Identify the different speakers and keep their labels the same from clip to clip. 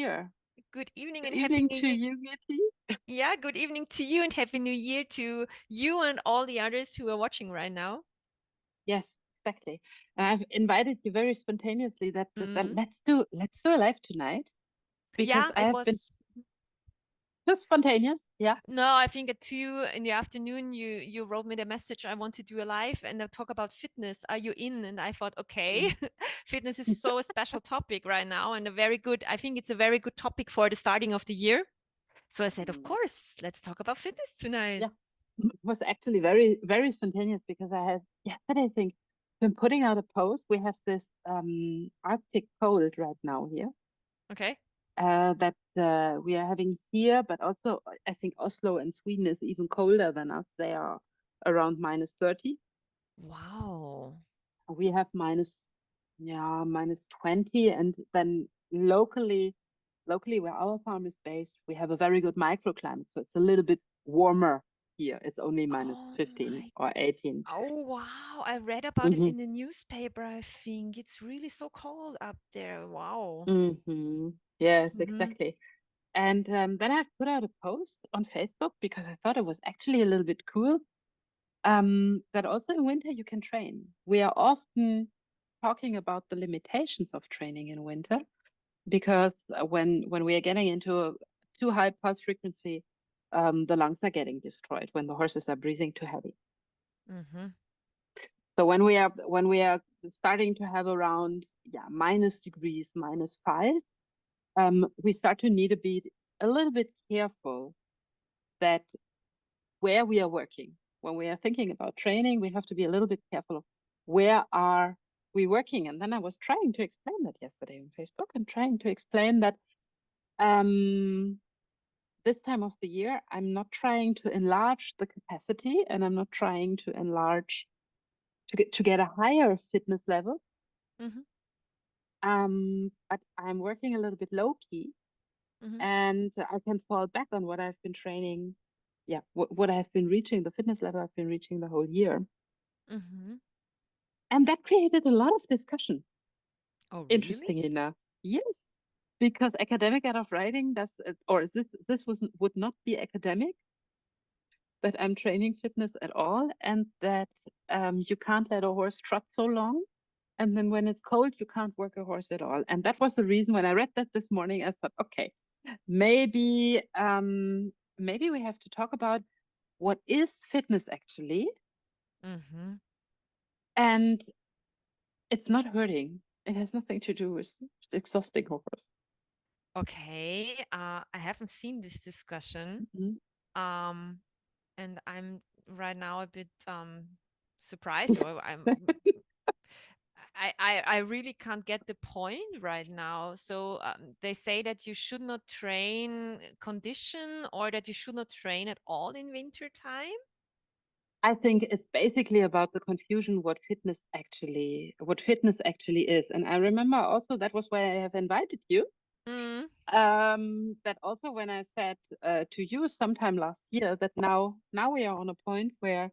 Speaker 1: Year.
Speaker 2: Good evening
Speaker 1: Good
Speaker 2: and Happy
Speaker 1: evening
Speaker 2: New
Speaker 1: to
Speaker 2: Year.
Speaker 1: you, Gitti.
Speaker 2: Yeah, good evening to you and Happy New Year to you and all the others who are watching right now.
Speaker 1: Yes, exactly. And I've invited you very spontaneously that
Speaker 2: Mm.
Speaker 1: let's do a live tonight because
Speaker 2: Yeah,
Speaker 1: I
Speaker 2: it
Speaker 1: have been
Speaker 2: was.
Speaker 1: just spontaneous. Yeah.
Speaker 2: No, I think at 2 in the afternoon you wrote me the message. I want to do a live and talk about fitness. Are you in? And I thought, okay,
Speaker 1: Mm.
Speaker 2: fitness is so a special topic right now and a very good. I think it's a very good topic for the starting of the year. So I said, of
Speaker 1: Mm.
Speaker 2: course, let's talk about fitness tonight.
Speaker 1: Yeah. It was actually very, very spontaneous because I had yesterday, I think, been putting out a post. We have this Arctic cold right now here.
Speaker 2: Okay.
Speaker 1: That we are having here, but also I think Oslo and Sweden is even colder than us. They are around minus 30.
Speaker 2: Wow.
Speaker 1: We have minus 20. And then locally where our farm is based, we have a very good microclimate. So it's a little bit warmer here. It's only minus
Speaker 2: Oh
Speaker 1: 15
Speaker 2: my.
Speaker 1: or 18.
Speaker 2: Oh wow. I read about this
Speaker 1: Hmm.
Speaker 2: in the newspaper, I think. It's really so cold up there. Wow.
Speaker 1: Hmm. Yes,
Speaker 2: Mm-hmm.
Speaker 1: exactly. And then I've put out a post on Facebook because I thought it was actually a little bit cool. That also in winter you can train. We are often talking about the limitations of training in winter because when we are getting into a too high pulse frequency, the lungs are getting destroyed when the horses are breathing too heavy.
Speaker 2: Mm-hmm.
Speaker 1: So when we are starting to have around minus degrees, -5, we start to need to be a little bit careful that where we are working. When we are thinking about training, we have to be a little bit careful of where are we working. And then I was trying to explain that yesterday on Facebook and trying to explain that um, this time of the year, I'm not trying to enlarge the capacity and I'm not trying to enlarge to get a higher fitness level.
Speaker 2: Mm-hmm.
Speaker 1: But I'm working a little bit low key
Speaker 2: Mm-hmm.
Speaker 1: and I can fall back on what I've been training. Yeah, what I've been reaching, the fitness level I've been reaching the whole year.
Speaker 2: Mm-hmm.
Speaker 1: And that created a lot of discussion,
Speaker 2: Oh really?
Speaker 1: interesting enough. Yes, because academic art of riding does, or would not be academic, that I'm training fitness at all, and that you can't let a horse trot so long. And then when it's cold, you can't work a horse at all. And that was the reason when I read that this morning, I thought, okay, maybe we have to talk about what is fitness actually.
Speaker 2: Mm-hmm.
Speaker 1: And it's not hurting. It has nothing to do with exhausting a horse.
Speaker 2: Okay. I haven't seen this discussion.
Speaker 1: Mhm.
Speaker 2: Um, and I'm right now a bit surprised or I really can't get the point right now. So they say that you should not train condition or that you should not train at all in winter time.
Speaker 1: I think it's basically about the confusion what fitness actually is. And I remember also that was why I have invited you.
Speaker 2: Mm,
Speaker 1: That also when I said to you sometime last year that now we are on a point where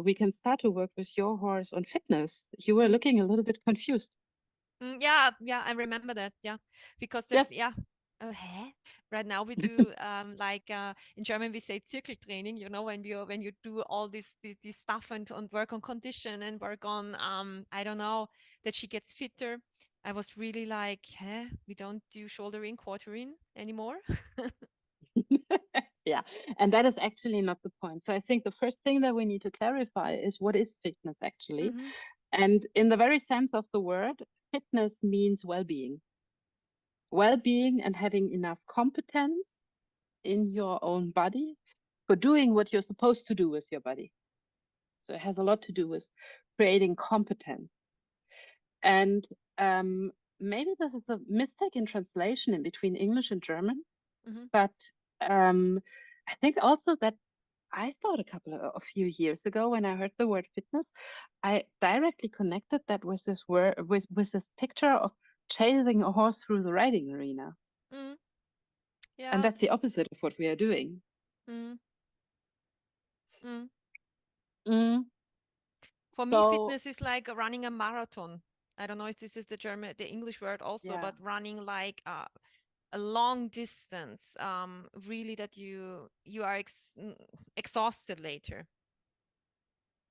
Speaker 1: we can start to work with your horse on fitness. You were
Speaker 2: mm,
Speaker 1: looking a little bit confused.
Speaker 2: yeah, yeah, I remember that. Yeah, because
Speaker 1: Yes.
Speaker 2: yeah. Hä? Right now we do like in German we say Zirkeltraining, you know, when you do all this stuff and work on condition and work on I don't know that she gets fitter. I was really like, huh? We don't do shoulder in, quarter in anymore.
Speaker 1: Yeah, and that is actually not the point. So I think the first thing that we need to clarify is what is fitness actually?
Speaker 2: Mm-hmm.
Speaker 1: And in the very sense of the word, fitness means well-being. Well-being and having enough competence in your own body for doing what you're supposed to do with your body. So it has a lot to do with creating competence. And maybe this is a mistake in translation in between English and German,
Speaker 2: Mm-hmm.
Speaker 1: but um, I think also that I thought a few years ago when I heard the word fitness, I directly connected that with this word with this picture of chasing a horse through the riding arena.
Speaker 2: Mm,
Speaker 1: And
Speaker 2: yeah.
Speaker 1: that's the opposite of what we are doing.
Speaker 2: Mm, mm.
Speaker 1: Mm.
Speaker 2: For me,
Speaker 1: So
Speaker 2: fitness is like running a marathon. I don't know if this is the English word also,
Speaker 1: yeah,
Speaker 2: but running like a long distance, really that you are exhausted later.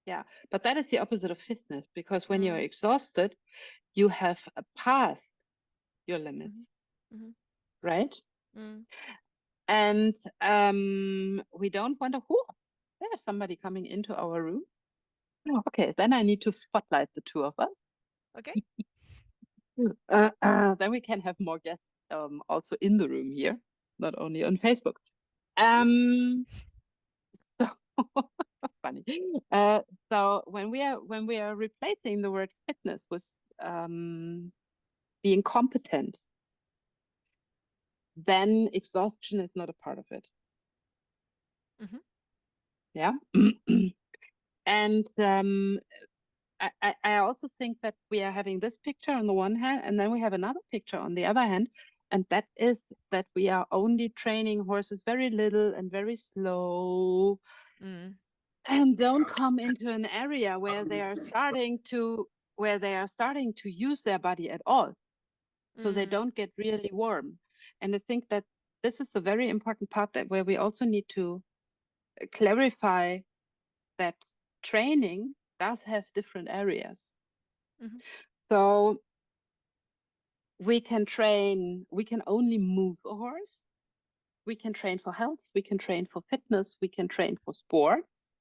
Speaker 1: Yeah, but that is the opposite of fitness, because when you're
Speaker 2: Mm,
Speaker 1: exhausted, you have passed your limits,
Speaker 2: mhm, mhm,
Speaker 1: right?
Speaker 2: mm.
Speaker 1: And we don't want to, there's somebody coming into our room. Oh, okay, then I need to spotlight the two of us.
Speaker 2: Okay.
Speaker 1: Then we can have more guests also in the room here, not only on Facebook.
Speaker 2: Cool.
Speaker 1: Um, so funny. Uh, so when we are replacing the word fitness with um, being competent, then exhaustion is not a part of it.
Speaker 2: Mhm,
Speaker 1: Yeah. And I also think that we are having this picture on the one hand, and then we have another picture on the other hand. And that is that we are only training horses very little and very slow,
Speaker 2: mm,
Speaker 1: and don't come into an area where they are starting to use their body at all. So they
Speaker 2: mm,
Speaker 1: don't get really warm. And I think that this is the very important part, that where we also need to clarify that training does have different areas.
Speaker 2: mhm,
Speaker 1: So we can only move a horse. We can train for health, we can train for fitness, we can train for sports.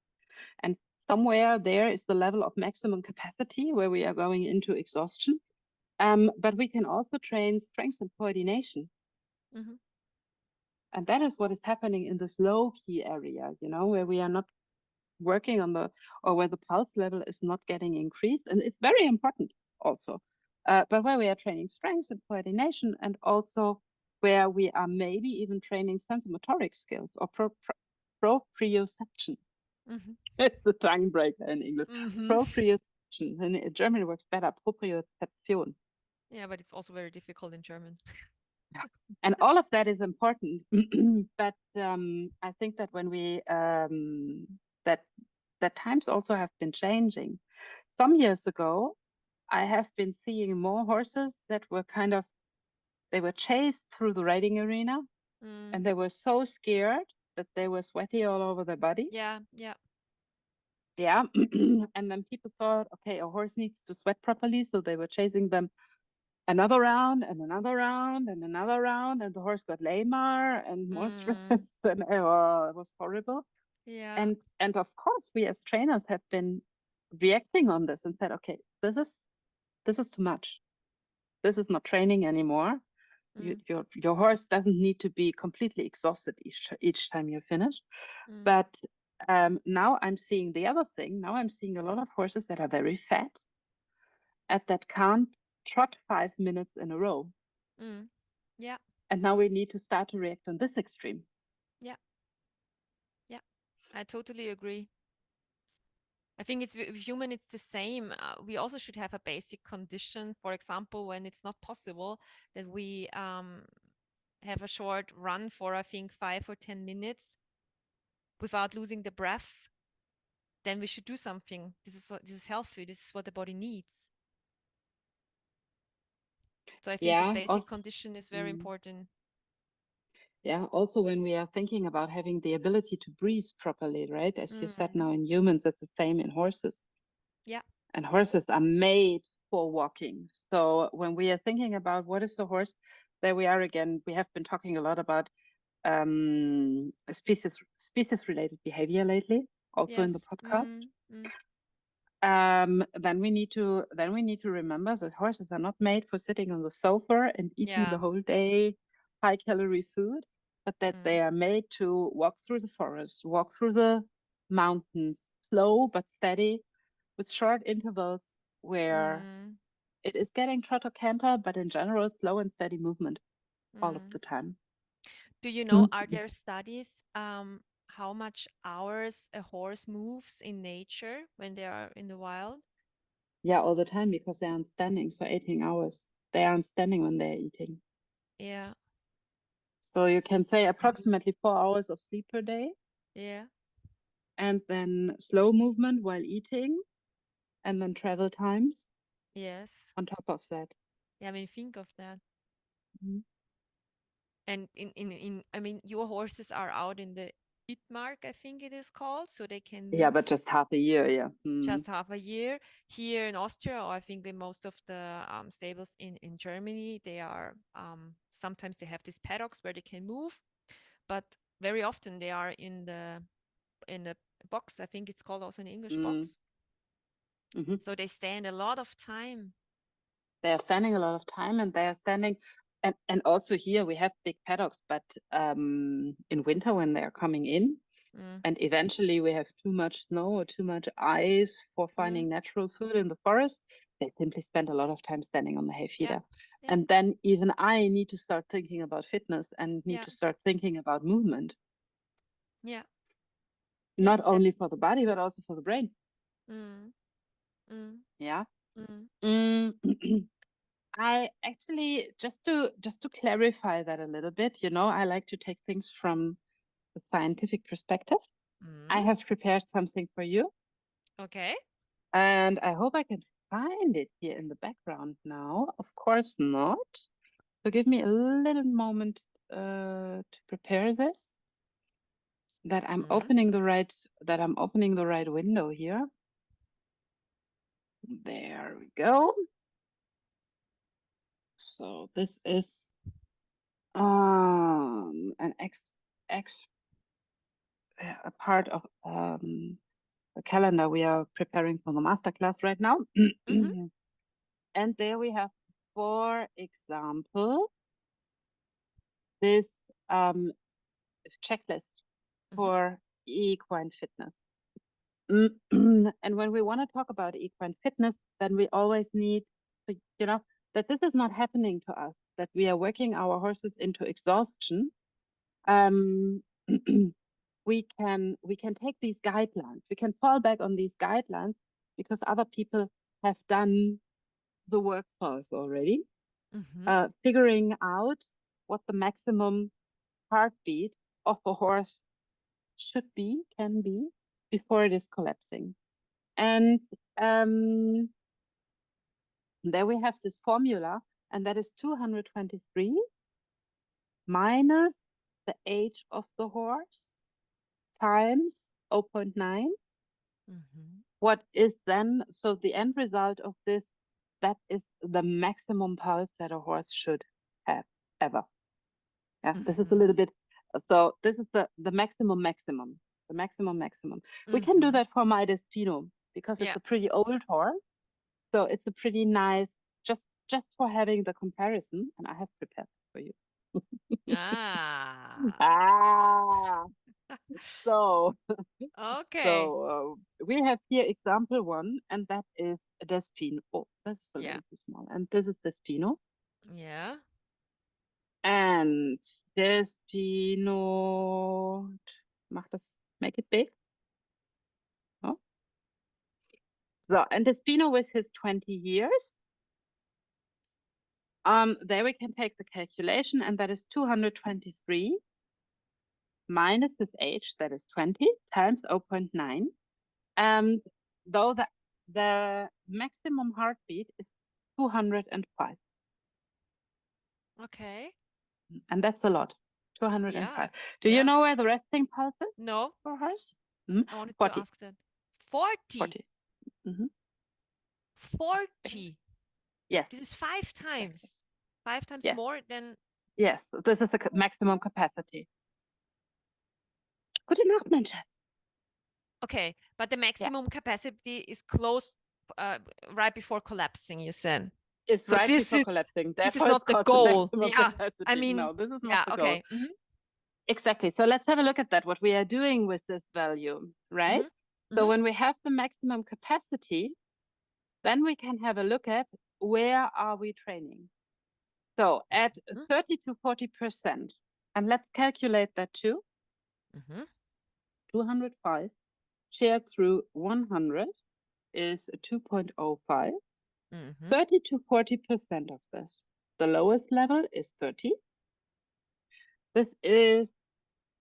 Speaker 1: And somewhere there is the level of maximum capacity where we are going into exhaustion. But we can also train strength and coordination.
Speaker 2: mhm,
Speaker 1: And that is what is happening in this low key area, where we are not working on or where the pulse level is not getting increased. And it's very important also. But where we are training strength and coordination, and also where we are maybe even training sensomotoric skills or proprioception.
Speaker 2: mhm,
Speaker 1: It's a tongue breaker in English.
Speaker 2: mhm.
Speaker 1: Proprioception. In German it works better. Proprioception.
Speaker 2: Yeah, but it's also very difficult in German.
Speaker 1: Yeah. And all of that is important. But I think that when that that times also have been changing. Some years ago, I have been seeing more horses that were they were chased through the riding arena,
Speaker 2: Mm.
Speaker 1: and they were so scared that they were sweaty all over their body.
Speaker 2: Yeah, yeah.
Speaker 1: Yeah. And then people thought, okay, a horse needs to sweat properly. So they were chasing them another round and another round and another round. And the horse got lamer and more
Speaker 2: Mm.
Speaker 1: stressed. And it was horrible.
Speaker 2: Yeah.
Speaker 1: And of course, we as trainers have been reacting on this and said, okay, this is too much. This is not training anymore.
Speaker 2: Mm.
Speaker 1: Your horse doesn't need to be completely exhausted each time you finish.
Speaker 2: Mm.
Speaker 1: But now I'm seeing the other thing. Now I'm seeing a lot of horses that are very fat and that can't trot 5 minutes in a row.
Speaker 2: Mm. Yeah,
Speaker 1: And now we need to start to react on this extreme.
Speaker 2: yeah, yeah. I totally agree. I think it's with human, it's the same. We also should have a basic condition. For example, when it's not possible that we have a short run for, I think, 5 or 10 minutes without losing the breath, then we should do something. This is healthy. This is what the body needs. So I think this
Speaker 1: Yeah.
Speaker 2: basic
Speaker 1: Also,
Speaker 2: condition is very
Speaker 1: mm,
Speaker 2: important.
Speaker 1: yeah. Also, when we are thinking about having the ability to breathe properly, right? As you said,
Speaker 2: Mm.
Speaker 1: now in humans, it's the same in horses.
Speaker 2: Yeah.
Speaker 1: And horses are made for walking. So when we are thinking about what is the horse, there we are again. We have been talking a lot about species related behavior lately, also in the
Speaker 2: Yes.
Speaker 1: podcast.
Speaker 2: Mm. Mm.
Speaker 1: Then we need to remember that horses are not made for sitting on the sofa and eating
Speaker 2: Yeah.
Speaker 1: the whole day high calorie food, but that
Speaker 2: Mm.
Speaker 1: they are made to walk through the forest, walk through the mountains, slow but steady, with short intervals where
Speaker 2: Mm.
Speaker 1: it is getting trot or canter, but in general, slow and steady movement all of
Speaker 2: Mm.
Speaker 1: the time.
Speaker 2: Do you know,
Speaker 1: Mm.
Speaker 2: are there studies how much hours a horse moves in nature when they are in the wild?
Speaker 1: Yeah, all the time, because they aren't standing. So 18 hours. They aren't standing when they're eating.
Speaker 2: Yeah.
Speaker 1: So you can say approximately 4 hours of sleep per day,
Speaker 2: Yeah.
Speaker 1: and then slow movement while eating, and then travel times
Speaker 2: Yes.
Speaker 1: on top of that.
Speaker 2: Yeah, I mean, think of that.
Speaker 1: Mhm.
Speaker 2: And I mean, your horses are out in the Mark, I think it is called, so they can
Speaker 1: Yeah,
Speaker 2: move
Speaker 1: but just half a year, yeah.
Speaker 2: just half a year. Here in Austria, or I think in most of the stables in Germany, they are sometimes they have these paddocks where they can move, but very often they are in the box. I think it's called also an English
Speaker 1: Mm.
Speaker 2: box.
Speaker 1: Hmm.
Speaker 2: So they stand a lot of time.
Speaker 1: They are standing a lot of time, and they are standing, and also here we have big paddocks, but in winter when they are coming in,
Speaker 2: Mm,
Speaker 1: and eventually we have too much snow or too much ice for
Speaker 2: mm,
Speaker 1: finding natural food in the forest, they simply spend a lot of time standing on the hay
Speaker 2: yeah,
Speaker 1: feeder.
Speaker 2: yeah,
Speaker 1: And then even I need to start thinking about fitness and need
Speaker 2: yeah,
Speaker 1: to start thinking about movement,
Speaker 2: yeah, yeah.
Speaker 1: not only for the body, but also for the brain.
Speaker 2: Mm, mm,
Speaker 1: Yeah.
Speaker 2: mm,
Speaker 1: Mm. I actually just to clarify that a little bit, I like to take things from the scientific perspective. I
Speaker 2: mm.
Speaker 1: have prepared something for you,
Speaker 2: Okay.
Speaker 1: and I hope I can find it here in the background now. Of course not. So give me a little moment to prepare this.
Speaker 2: Mm,
Speaker 1: That I'm opening the right window here. There we go. So this is an ex a part of the calendar we are preparing for the masterclass right now.
Speaker 2: mm-hmm,
Speaker 1: And there we have, for example, this um, checklist
Speaker 2: mm-hmm,
Speaker 1: for equine fitness. And when we want to talk about equine fitness, then we always need to, that this is not happening to us, that we are working our horses into exhaustion. Um, we can take these guidelines. We can fall back on these guidelines because other people have done the work for us already,
Speaker 2: mm-hmm,
Speaker 1: figuring out what the maximum heartbeat of a horse should be, can be, before it is collapsing. And um, there we have this formula, and that is 223 minus the age of the horse times zero point 0.9.
Speaker 2: mm-hmm,
Speaker 1: What is then, so the end result of this, that is the maximum pulse that a horse should have ever. Yeah, this is a
Speaker 2: mm-hmm,
Speaker 1: little bit, so this is the maximum, the maximum. We can do
Speaker 2: mm-hmm.
Speaker 1: that for my Despino because it's
Speaker 2: Yeah.
Speaker 1: a pretty old horse. So it's a pretty nice, just for having the comparison, and I have prepared for you.
Speaker 2: Ah.
Speaker 1: Ah, so
Speaker 2: Okay.
Speaker 1: so we have here example one, and that is Despino. Oh, this is a
Speaker 2: Yeah.
Speaker 1: little too small, and this is Despino.
Speaker 2: Yeah.
Speaker 1: And Despino, make it big. Oh. So, and Despino with his 20 years, there we can take the calculation, and that is 223 minus his age, that is 20, times 0.9. And though the maximum heartbeat is 205,
Speaker 2: Okay.
Speaker 1: and that's a lot,
Speaker 2: Yeah.
Speaker 1: 205. Do you
Speaker 2: Yeah.
Speaker 1: know where the resting pulse is
Speaker 2: No,
Speaker 1: for horse? Mm,
Speaker 2: I wanted to
Speaker 1: 40,
Speaker 2: ask that. 40.
Speaker 1: 40. Mm-hmm.
Speaker 2: 40.
Speaker 1: Yes,
Speaker 2: This is five
Speaker 1: exactly.
Speaker 2: times. Five times
Speaker 1: Yes,
Speaker 2: more than.
Speaker 1: yes. This is the maximum capacity. Gute Nacht, mein Schatz.
Speaker 2: Okay, but the
Speaker 1: Yeah,
Speaker 2: maximum capacity is close uh, right before collapsing, you said.
Speaker 1: it's
Speaker 2: So
Speaker 1: right before collapsing.
Speaker 2: this is
Speaker 1: Therefore, it's
Speaker 2: not the
Speaker 1: called the
Speaker 2: goal.
Speaker 1: maximum
Speaker 2: Yeah. I
Speaker 1: capacity.
Speaker 2: mean,
Speaker 1: No, this is not
Speaker 2: yeah,
Speaker 1: the goal.
Speaker 2: okay. Mm-hmm.
Speaker 1: Exactly. So let's have a look at that, what we are doing with this value, right?
Speaker 2: Mm-hmm.
Speaker 1: So
Speaker 2: Mm-hmm.
Speaker 1: when we have the maximum capacity, then we can have a look at where are we training. So at 30 to 40%, and let's calculate that too.
Speaker 2: Mm-hmm.
Speaker 1: 205 shared through 100 is 2.05.
Speaker 2: Mm-hmm.
Speaker 1: 30 to 40% of this. The lowest level is 30. This is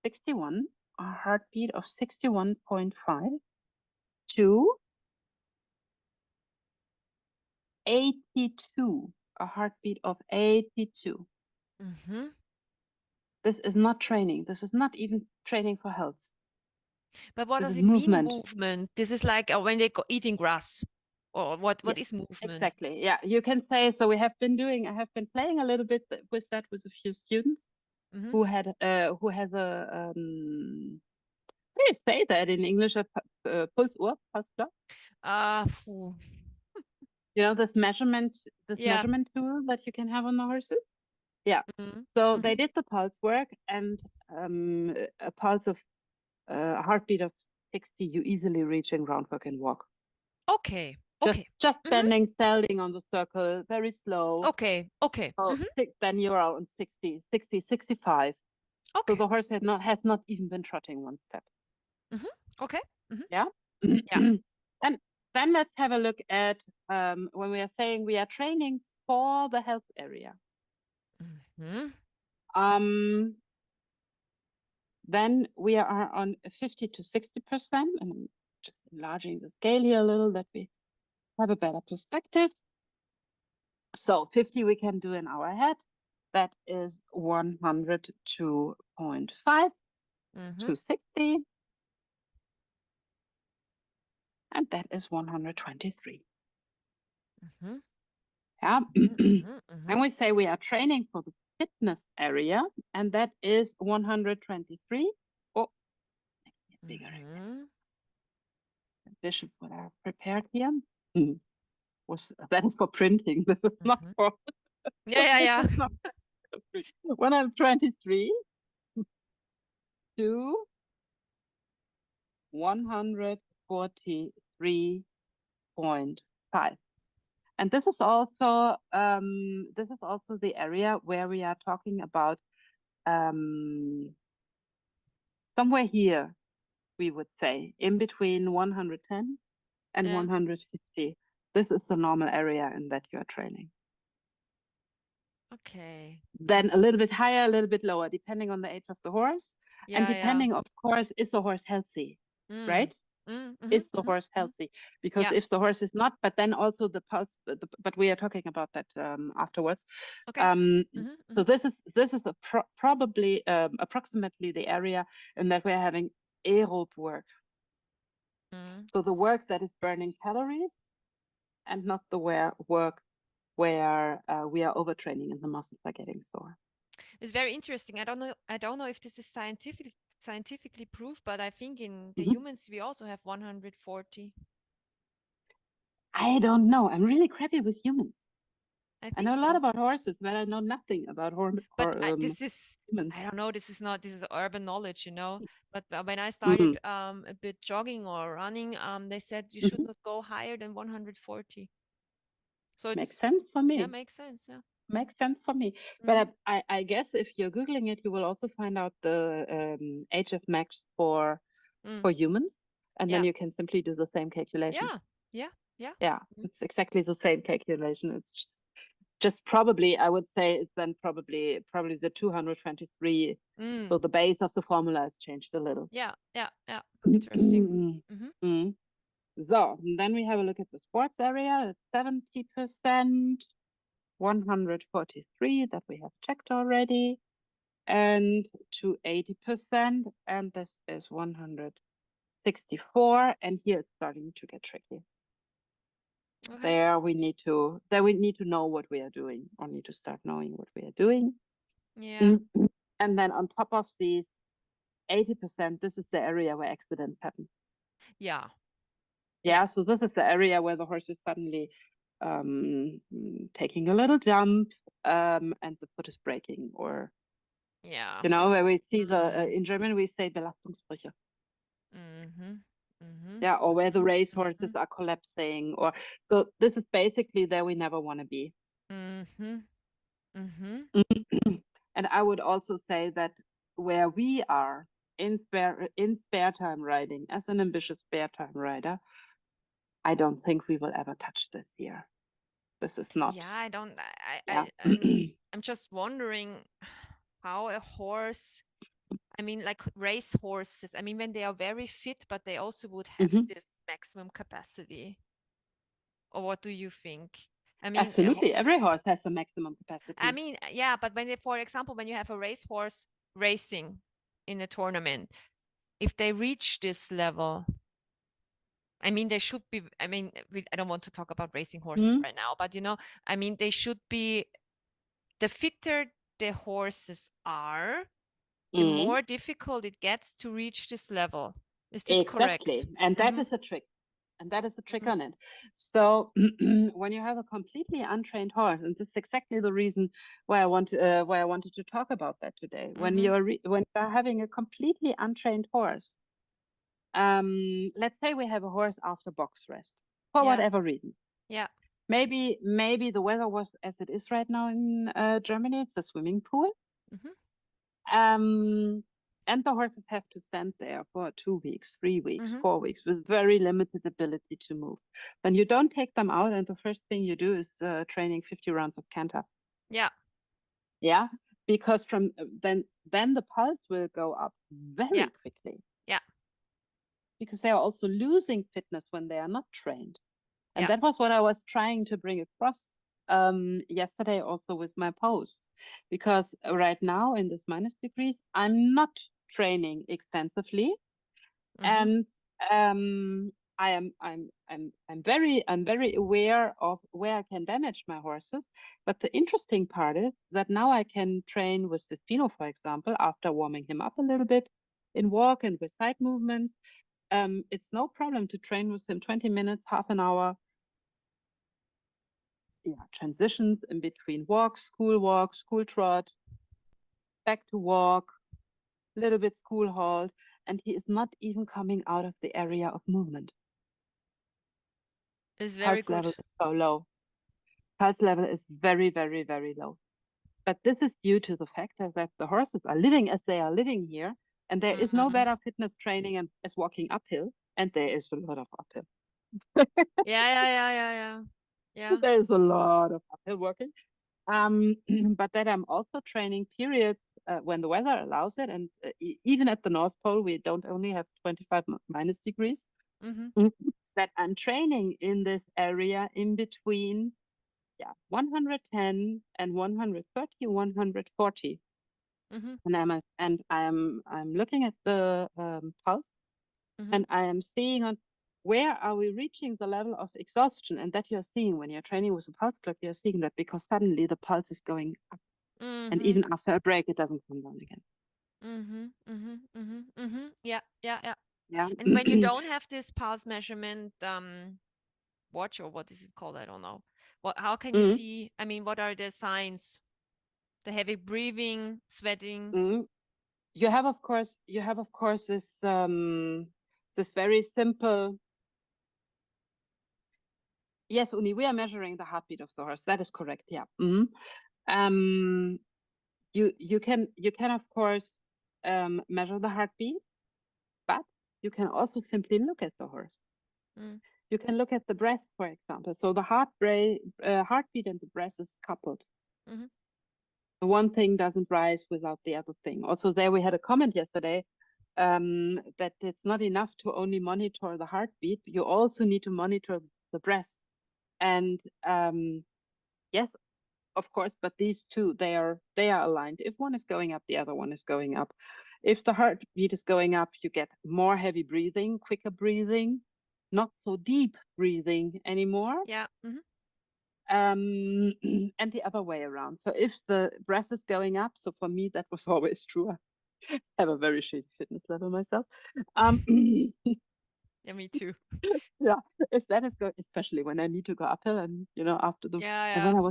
Speaker 1: 61, a heartbeat of 61.5 to 82, a heartbeat of 82.
Speaker 2: Mm-hmm.
Speaker 1: This is not training. This is not even training for health.
Speaker 2: But what
Speaker 1: This
Speaker 2: does
Speaker 1: is
Speaker 2: it mean,
Speaker 1: movement.
Speaker 2: movement? This is like when they go eating grass, or what
Speaker 1: Yes,
Speaker 2: is movement?
Speaker 1: exactly. Yeah, you can say so. I have been playing a little bit with that with a few students
Speaker 2: Mm-hmm.
Speaker 1: who has a how do you say that in English? A pulse block.
Speaker 2: Phew.
Speaker 1: You know, this
Speaker 2: Yeah.
Speaker 1: measurement tool that you can have on the horses. Yeah.
Speaker 2: Mm-hmm.
Speaker 1: So
Speaker 2: Mm-hmm.
Speaker 1: they did the pulse work, and a pulse of a heartbeat of 60, you easily reach in groundwork and walk.
Speaker 2: Okay.
Speaker 1: Just
Speaker 2: Okay.
Speaker 1: just
Speaker 2: Mm-hmm.
Speaker 1: standing on the circle, very slow.
Speaker 2: Okay. Okay.
Speaker 1: Oh,
Speaker 2: Mm-hmm.
Speaker 1: then you're on 60, 60, 65. So
Speaker 2: Okay.
Speaker 1: the horse has not even been trotting one step.
Speaker 2: Mm-hmm. Okay. Mm-hmm.
Speaker 1: Yeah.
Speaker 2: Yeah.
Speaker 1: And then let's have a look at when we are saying we are training for the health area.
Speaker 2: Mm-hmm.
Speaker 1: Um, then we are on 50 to 60%, and I'm just enlarging the scale here a little that we have a better perspective. So 50 we can do in our head. That is 102.5
Speaker 2: Mm-hmm.
Speaker 1: to 60, and that is 123.
Speaker 2: Mm-hmm.
Speaker 1: Yeah.
Speaker 2: Mm-hmm. Mm-hmm.
Speaker 1: And we say we are training for the fitness area, and that is 123. Oh, bigger again.
Speaker 2: Mm-hmm.
Speaker 1: This is what I prepared here. Mm. That is for printing. This is not
Speaker 2: Mm-hmm.
Speaker 1: for
Speaker 2: Yeah. Yeah.
Speaker 1: this
Speaker 2: Yeah.
Speaker 1: is not 123 to 143.5. And this is also the area where we are talking about um, somewhere here, we would say, in between 110 and
Speaker 2: Yeah.
Speaker 1: 150. This is the normal area in that you are training.
Speaker 2: Okay.
Speaker 1: Then a little bit higher, a little bit lower, depending on the age of the horse. And
Speaker 2: Yeah. Yeah.
Speaker 1: depending, of course, is the horse healthy,
Speaker 2: Mm.
Speaker 1: right?
Speaker 2: Mm. Mm-hmm.
Speaker 1: Is the
Speaker 2: Mm-hmm.
Speaker 1: horse
Speaker 2: Mm-hmm.
Speaker 1: healthy? Because
Speaker 2: Yeah.
Speaker 1: if the horse is not, but then also the pulse, but we are talking about that afterwards.
Speaker 2: Okay.
Speaker 1: Um,
Speaker 2: Mm-hmm.
Speaker 1: so
Speaker 2: Mm-hmm.
Speaker 1: this is probably approximately the area in that we're having aerobe work.
Speaker 2: Mm.
Speaker 1: So the work that is burning calories and not the work where we are overtraining and the muscles are getting sore.
Speaker 2: It's very interesting. I don't know. I don't know if this is scientifically proved, but I think in the
Speaker 1: Mhm.
Speaker 2: humans we also have 140.
Speaker 1: I don't know. I'm really crappy with humans.
Speaker 2: I
Speaker 1: I
Speaker 2: think
Speaker 1: know a lot
Speaker 2: so.
Speaker 1: about horses, but I know nothing about
Speaker 2: But this is,
Speaker 1: humans.
Speaker 2: I don't know. This is not. This is urban knowledge, you know. But when I started
Speaker 1: Mm.
Speaker 2: a bit jogging or running, they said you should
Speaker 1: Mhm.
Speaker 2: not go higher than 140. So
Speaker 1: Makes
Speaker 2: it's,
Speaker 1: sense for
Speaker 2: yeah,
Speaker 1: me.
Speaker 2: makes sense. Yeah.
Speaker 1: Makes sense for me.
Speaker 2: Mm,
Speaker 1: But I guess if you're Googling it, you will also find out the HF max
Speaker 2: mm,
Speaker 1: for humans, and then
Speaker 2: yeah.
Speaker 1: you can simply do the same calculation.
Speaker 2: Yeah. Yeah. Yeah.
Speaker 1: Yeah,
Speaker 2: Mm,
Speaker 1: it's exactly the same calculation. It's just probably, I would say it's then probably the 223.
Speaker 2: mm,
Speaker 1: So the base of the formula has changed a little.
Speaker 2: yeah. Yeah. Yeah. Interesting. Mm-hmm.
Speaker 1: Mm. So then we have a look at the sports area. It's 70%, 143 that we have checked already, and to 80%, and this is 164. And here it's starting to get tricky.
Speaker 2: Okay.
Speaker 1: There we need to know what we are doing, or need to start knowing what we are doing.
Speaker 2: Yeah.
Speaker 1: Mm. And then on top of these 80%, this is the area where accidents happen.
Speaker 2: Yeah. Yeah.
Speaker 1: Yeah, so this is the area where the horse is suddenly taking a little jump, and the foot is breaking, or
Speaker 2: Yeah.
Speaker 1: where we see the
Speaker 2: Mm,
Speaker 1: in German we say Belastungsbrüche.
Speaker 2: mm-hmm. Mm-hmm.
Speaker 1: Yeah, or where the
Speaker 2: Mm-hmm.
Speaker 1: race
Speaker 2: Mm-hmm.
Speaker 1: horses are collapsing, or so this is basically there we never want to be.
Speaker 2: Mm-hmm. Mm-hmm.
Speaker 1: And I would also say that where we are in spare time riding as an ambitious spare time rider, I don't think we will ever touch this here. This is not,
Speaker 2: Yeah, I don't.
Speaker 1: yeah.
Speaker 2: I'm just wondering how a horse. I mean, like race horses. I mean, when they are very fit, but they also would have
Speaker 1: Mhm.
Speaker 2: this maximum capacity. Or what do you think? I mean,
Speaker 1: Absolutely, every horse has a maximum capacity.
Speaker 2: yeah, but when they, for example, when you have a racehorse racing in a tournament, if they reach this level, I mean, they should be, I mean, I don't want to talk about racing horses
Speaker 1: Mm,
Speaker 2: right now, but I mean, they should be, the fitter the horses are, the
Speaker 1: mm,
Speaker 2: more difficult it gets to reach this level. Is this correct?
Speaker 1: exactly. And that
Speaker 2: Mm-hmm.
Speaker 1: is a trick. And that is the trick
Speaker 2: Mm-hmm.
Speaker 1: on it. So when you have a completely untrained horse, and this is exactly the reason why I wanted to talk about that today. When
Speaker 2: Mm-hmm.
Speaker 1: when you're having a completely untrained horse, let's say we have a horse after box rest for
Speaker 2: Yeah.
Speaker 1: whatever reason.
Speaker 2: Yeah.
Speaker 1: Maybe the weather was as it is right now in Germany. It's a swimming pool.
Speaker 2: Mm-hmm.
Speaker 1: Um, and the horses have to stand there for 2 weeks, 3 weeks,
Speaker 2: Mm-hmm.
Speaker 1: 4 weeks with very limited ability to move. Then you don't take them out, and the first thing you do is training 50 rounds of canter.
Speaker 2: Yeah.
Speaker 1: Yeah, because from then the pulse will go up
Speaker 2: Yeah.
Speaker 1: very quickly
Speaker 2: Yeah.
Speaker 1: because they are also losing fitness when they are not trained. And
Speaker 2: Yeah.
Speaker 1: that was what I was trying to bring across yesterday also with my post. Because right now in this minus degrees, I'm not training extensively.
Speaker 2: Mm-hmm.
Speaker 1: And I'm very aware of where I can damage my horses. But the interesting part is that now I can train with Despino, for example, after warming him up a little bit in walk and with side movements. It's no problem to train with him 20 minutes, half an hour, transitions in between walk, school trot, back to walk, little bit school halt, and he is not even coming out of the area of movement.
Speaker 2: It's very
Speaker 1: Pulse
Speaker 2: good.
Speaker 1: level is so low. Pulse level is very, very, very low. But this is due to the fact that the horses are living as they are living here, and there is no
Speaker 2: Mm-hmm.
Speaker 1: better fitness training as walking uphill, and there is a lot of uphill.
Speaker 2: Yeah. Yeah. Yeah. Yeah. Yeah. Yeah.
Speaker 1: There is a lot of uphill working. But that I'm also training periods when the weather allows it. And even at the North Pole, we don't only have 25 minus degrees.
Speaker 2: Mm-hmm.
Speaker 1: Mhm. That I'm training in this area in between, 110 and 130, 140.
Speaker 2: Mm-hmm.
Speaker 1: I'm looking at the pulse,
Speaker 2: Mm-hmm.
Speaker 1: and I am seeing on where are we reaching the level of exhaustion, and that you're seeing when you're training with a pulse clock, you're seeing that because suddenly the pulse is going up, and
Speaker 2: Mm-hmm.
Speaker 1: even after a break, it doesn't come down again.
Speaker 2: Mm-hmm. Mm-hmm. Mm-hmm. Mm-hmm. Yeah. Yeah. Yeah.
Speaker 1: Yeah.
Speaker 2: And when you don't have this pulse measurement watch, or what is it called? I don't know. How can you
Speaker 1: mm,
Speaker 2: see? I mean, what are the signs? The heavy breathing, sweating.
Speaker 1: mm. You have of course this very simple. Yes, Uni, we are measuring the heartbeat of the horse. That is correct. Yeah. Um, you can of course measure the heartbeat, but you can also simply look at the horse.
Speaker 2: Mm,
Speaker 1: You can look at the breath, for example. So the heartbeat and the breath is coupled.
Speaker 2: mm-hmm.
Speaker 1: The one thing doesn't rise without the other thing. Also, there we had a comment yesterday that it's not enough to only monitor the heartbeat. You also need to monitor the breath. And yes, of course, but these two they are aligned. If one is going up, the other one is going up. If the heartbeat is going up, you get more heavy breathing, quicker breathing, not so deep breathing anymore.
Speaker 2: Yeah. Mm-hmm.
Speaker 1: And the other way around. So if the breath is going up, so for me that was always true. I have a very shitty fitness level myself.
Speaker 2: Yeah, me too.
Speaker 1: Yeah, if that is going, especially when I need to go uphill, and after the
Speaker 2: Yeah.
Speaker 1: and
Speaker 2: Yeah.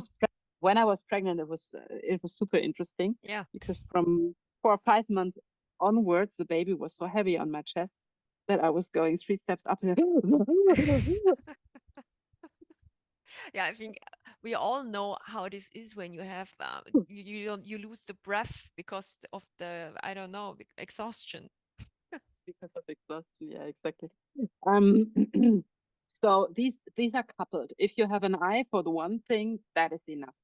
Speaker 1: when I was pregnant, it was super interesting
Speaker 2: Yeah.
Speaker 1: because from 4 or 5 months onwards, the baby was so heavy on my chest that I was going 3 steps up and
Speaker 2: Yeah. I think we all know how this is when you have you lose the breath because of the, I don't know, exhaustion.
Speaker 1: because of exhaustion. Yeah, exactly. Um, so these are coupled. If you have an eye for the one thing, that is enough.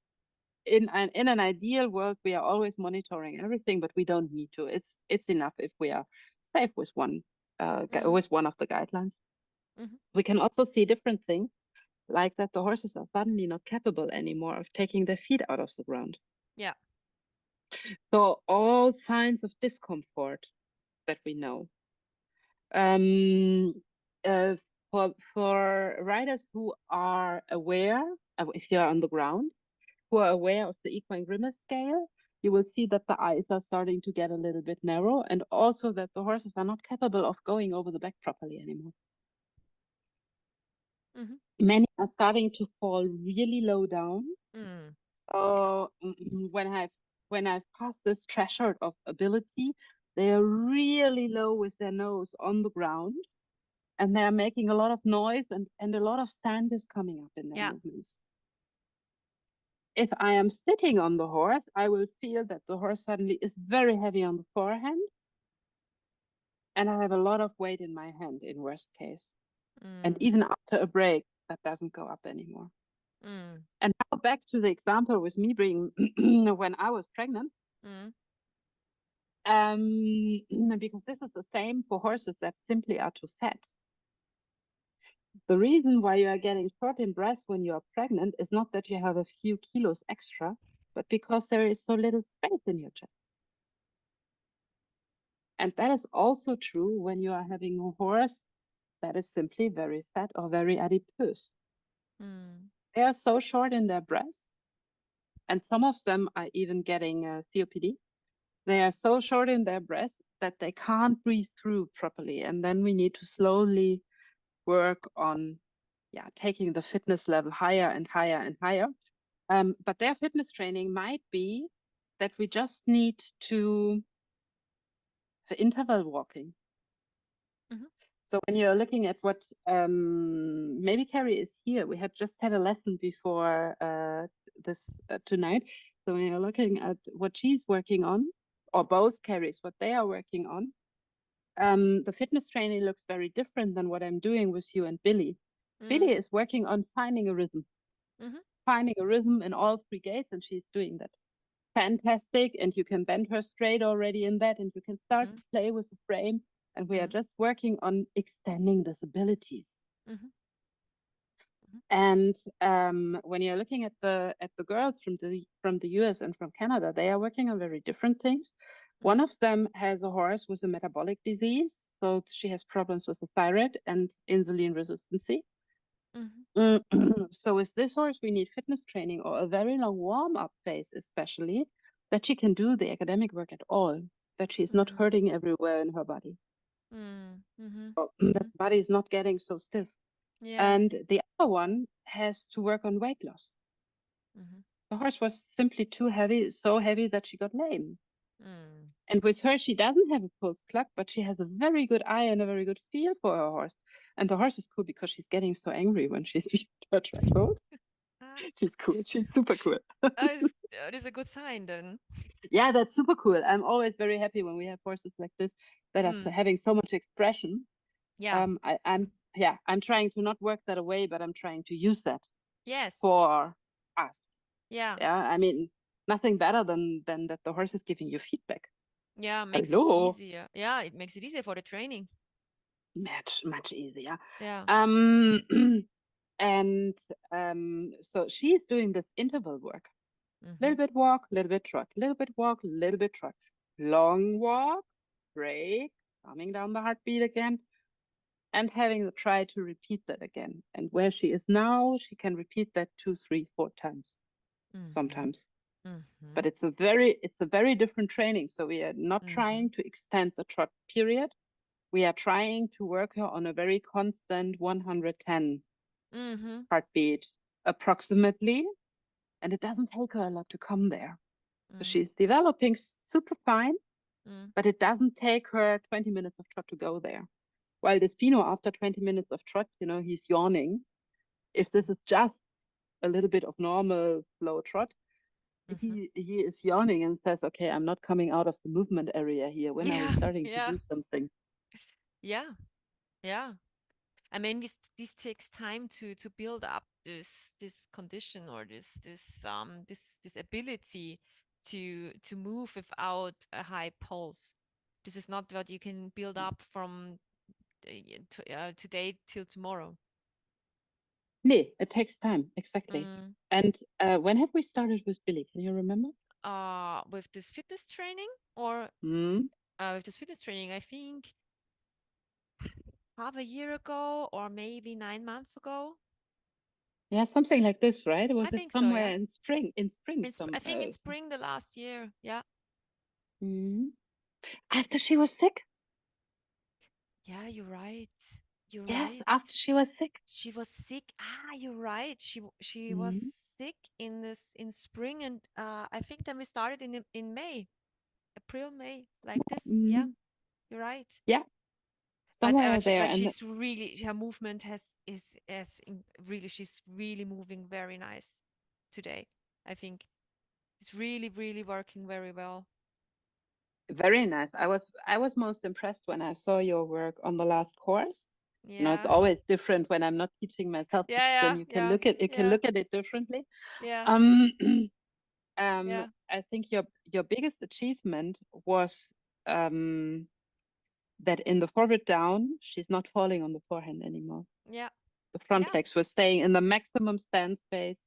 Speaker 1: In an ideal world, we are always monitoring everything, but we don't need to. It's enough if we are safe with
Speaker 2: Mm-hmm.
Speaker 1: one of the guidelines.
Speaker 2: Mm-hmm.
Speaker 1: We can also see different things, like that the horses are suddenly not capable anymore of taking their feet out of the ground.
Speaker 2: Yeah.
Speaker 1: So all signs of discomfort that we know. Um, uh, for riders who are aware, if you're on the ground, who are aware of the equine grimace scale, you will see that the eyes are starting to get a little bit narrow, and also that the horses are not capable of going over the back properly anymore.
Speaker 2: Mhm.
Speaker 1: Many are starting to fall really low down.
Speaker 2: Mm. Yeah.
Speaker 1: So when I've passed this threshold of ability, they are really low with their nose on the ground, and they are making a lot of noise, and a lot of stand is coming up in their
Speaker 2: Yeah.
Speaker 1: movements. If I am sitting on the horse, I will feel that the horse suddenly is very heavy on the forehand, and I have a lot of weight in my hand in worst case. And
Speaker 2: Mm.
Speaker 1: even after a break, that doesn't go up anymore.
Speaker 2: Mm.
Speaker 1: And now back to the example with me being when I was pregnant,
Speaker 2: Mm.
Speaker 1: because this is the same for horses that simply are too fat. The reason why you are getting short in breath when you are pregnant is not that you have a few kilos extra, but because there is so little space in your chest. And that is also true when you are having a horse that is simply very fat or very adipose.
Speaker 2: Mm.
Speaker 1: They are so short in their breast, and some of them are even getting COPD. They are so short in their breast that they can't breathe through properly. And then we need to slowly work on, yeah, taking the fitness level higher and higher and higher. But their fitness training might be that we just need to, for interval walking.
Speaker 2: Mhm.
Speaker 1: So when you're looking at what, maybe Carrie is here, we had just had a lesson before this tonight. So when you're looking at what she's working on, or both Carries, what they are working on, the fitness training looks very different than what I'm doing with you and Billy.
Speaker 2: Mm.
Speaker 1: Billy is working on
Speaker 2: Mhm.
Speaker 1: finding a rhythm in all three gates, and she's doing that fantastic. And you can bend her straight already in that, and you can start
Speaker 2: Mm.
Speaker 1: to play with the frame. And we are
Speaker 2: Mm.
Speaker 1: just working on extending these abilities.
Speaker 2: Mhm. Mhm.
Speaker 1: And when you're looking at the girls from the US and from Canada, they are working on very different things. One
Speaker 2: Mhm.
Speaker 1: of them has a horse with a metabolic disease, so she has problems with the thyroid and insulin resistance.
Speaker 2: Mhm.
Speaker 1: So with this horse, we need fitness training or a very long warm-up phase, especially that she can do the academic work at all, that she's not
Speaker 2: Mm.
Speaker 1: hurting everywhere in her body,
Speaker 2: Mm. Mhm.
Speaker 1: or that
Speaker 2: Mhm.
Speaker 1: the body is not getting so stiff.
Speaker 2: Yeah.
Speaker 1: And the other one has to work on weight loss.
Speaker 2: Mhm.
Speaker 1: The horse was simply too heavy, so heavy that she got lame.
Speaker 2: Mm.
Speaker 1: And with her, she doesn't have a pulse clock, but she has a very good eye and a very good feel for her horse. And the horse is cool because she's getting so angry when she's being her threshold.
Speaker 2: Ah.
Speaker 1: She's cool. She's super cool.
Speaker 2: That is a good sign then.
Speaker 1: Yeah, that's super cool. I'm always very happy when we have horses like this that are
Speaker 2: Mm.
Speaker 1: having so much expression.
Speaker 2: Yeah.
Speaker 1: I'm trying to not work that away, but I'm trying to use that
Speaker 2: Yes.
Speaker 1: for us.
Speaker 2: Yeah.
Speaker 1: Yeah, I mean, nothing better than that the horse is giving you feedback.
Speaker 2: Yeah. Makes it
Speaker 1: Hello,
Speaker 2: easier. Yeah. It makes it easier for the training.
Speaker 1: much easier.
Speaker 2: Yeah.
Speaker 1: Um, and so she's doing this interval work. Little
Speaker 2: Mhm.
Speaker 1: bit walk, little bit trot, little bit walk, little bit trot. Long walk, break, calming down the heartbeat again, and having the try to repeat that again. And where she is now, she can repeat that 2, 3, 4 times
Speaker 2: Mhm.
Speaker 1: sometimes. But
Speaker 2: Mhm.
Speaker 1: it's a very different training. So we are not
Speaker 2: Mhm.
Speaker 1: trying to extend the trot period. We are trying to work her on a very constant 110
Speaker 2: Mhm.
Speaker 1: heartbeat approximately. And it doesn't take her a lot to come there. So
Speaker 2: Mm.
Speaker 1: she's developing super fine,
Speaker 2: Mm.
Speaker 1: but it doesn't take her 20 minutes of trot to go there. While Despino, after 20 minutes of trot, he's yawning. If this is just a little bit of normal slow trot,
Speaker 2: Mhm.
Speaker 1: he is yawning and says, "Okay, I'm not coming out of the movement area here. When are we
Speaker 2: Yeah.
Speaker 1: starting to
Speaker 2: Yeah.
Speaker 1: do something?"
Speaker 2: Yeah. Yeah. I mean, this takes time to build up this condition or this ability to move without a high pulse. This is not what you can build up from today till tomorrow.
Speaker 1: Nee, it takes time, exactly.
Speaker 2: Mm.
Speaker 1: And when have we started with Billy? Can you remember?
Speaker 2: with this fitness training or
Speaker 1: Mm.
Speaker 2: with this fitness training, I think half a year ago or maybe 9 months ago.
Speaker 1: Yeah, something like this, right?
Speaker 2: I
Speaker 1: Was it
Speaker 2: think so, yeah.
Speaker 1: somewhere in spring? In spring,
Speaker 2: I think in spring the last year. Yeah.
Speaker 1: Mm. After she was sick?
Speaker 2: Yeah, you're right. You're
Speaker 1: Yes,
Speaker 2: right.
Speaker 1: after she was sick.
Speaker 2: She was sick. Ah, you're right. She was
Speaker 1: Mm.
Speaker 2: sick in spring, and I think then we started in May, April, May, like this. Yeah,
Speaker 1: Mm.
Speaker 2: you're right.
Speaker 1: Yeah, somewhere there.
Speaker 2: But
Speaker 1: And
Speaker 2: she's really, her movement really, she's really moving very nice today. I think it's really, really working very well.
Speaker 1: very nice. I was most impressed when I saw your work on the last course. It's
Speaker 2: Yeah.
Speaker 1: always different when I'm not teaching myself because then
Speaker 2: Yeah,
Speaker 1: you can
Speaker 2: yeah, yeah,
Speaker 1: look at it differently.
Speaker 2: yeah,
Speaker 1: Um,
Speaker 2: yeah,
Speaker 1: I think your biggest achievement was um, that in the forward down, she's not falling on the forehand anymore.
Speaker 2: yeah,
Speaker 1: The front
Speaker 2: yeah,
Speaker 1: legs were staying in the maximum stand space,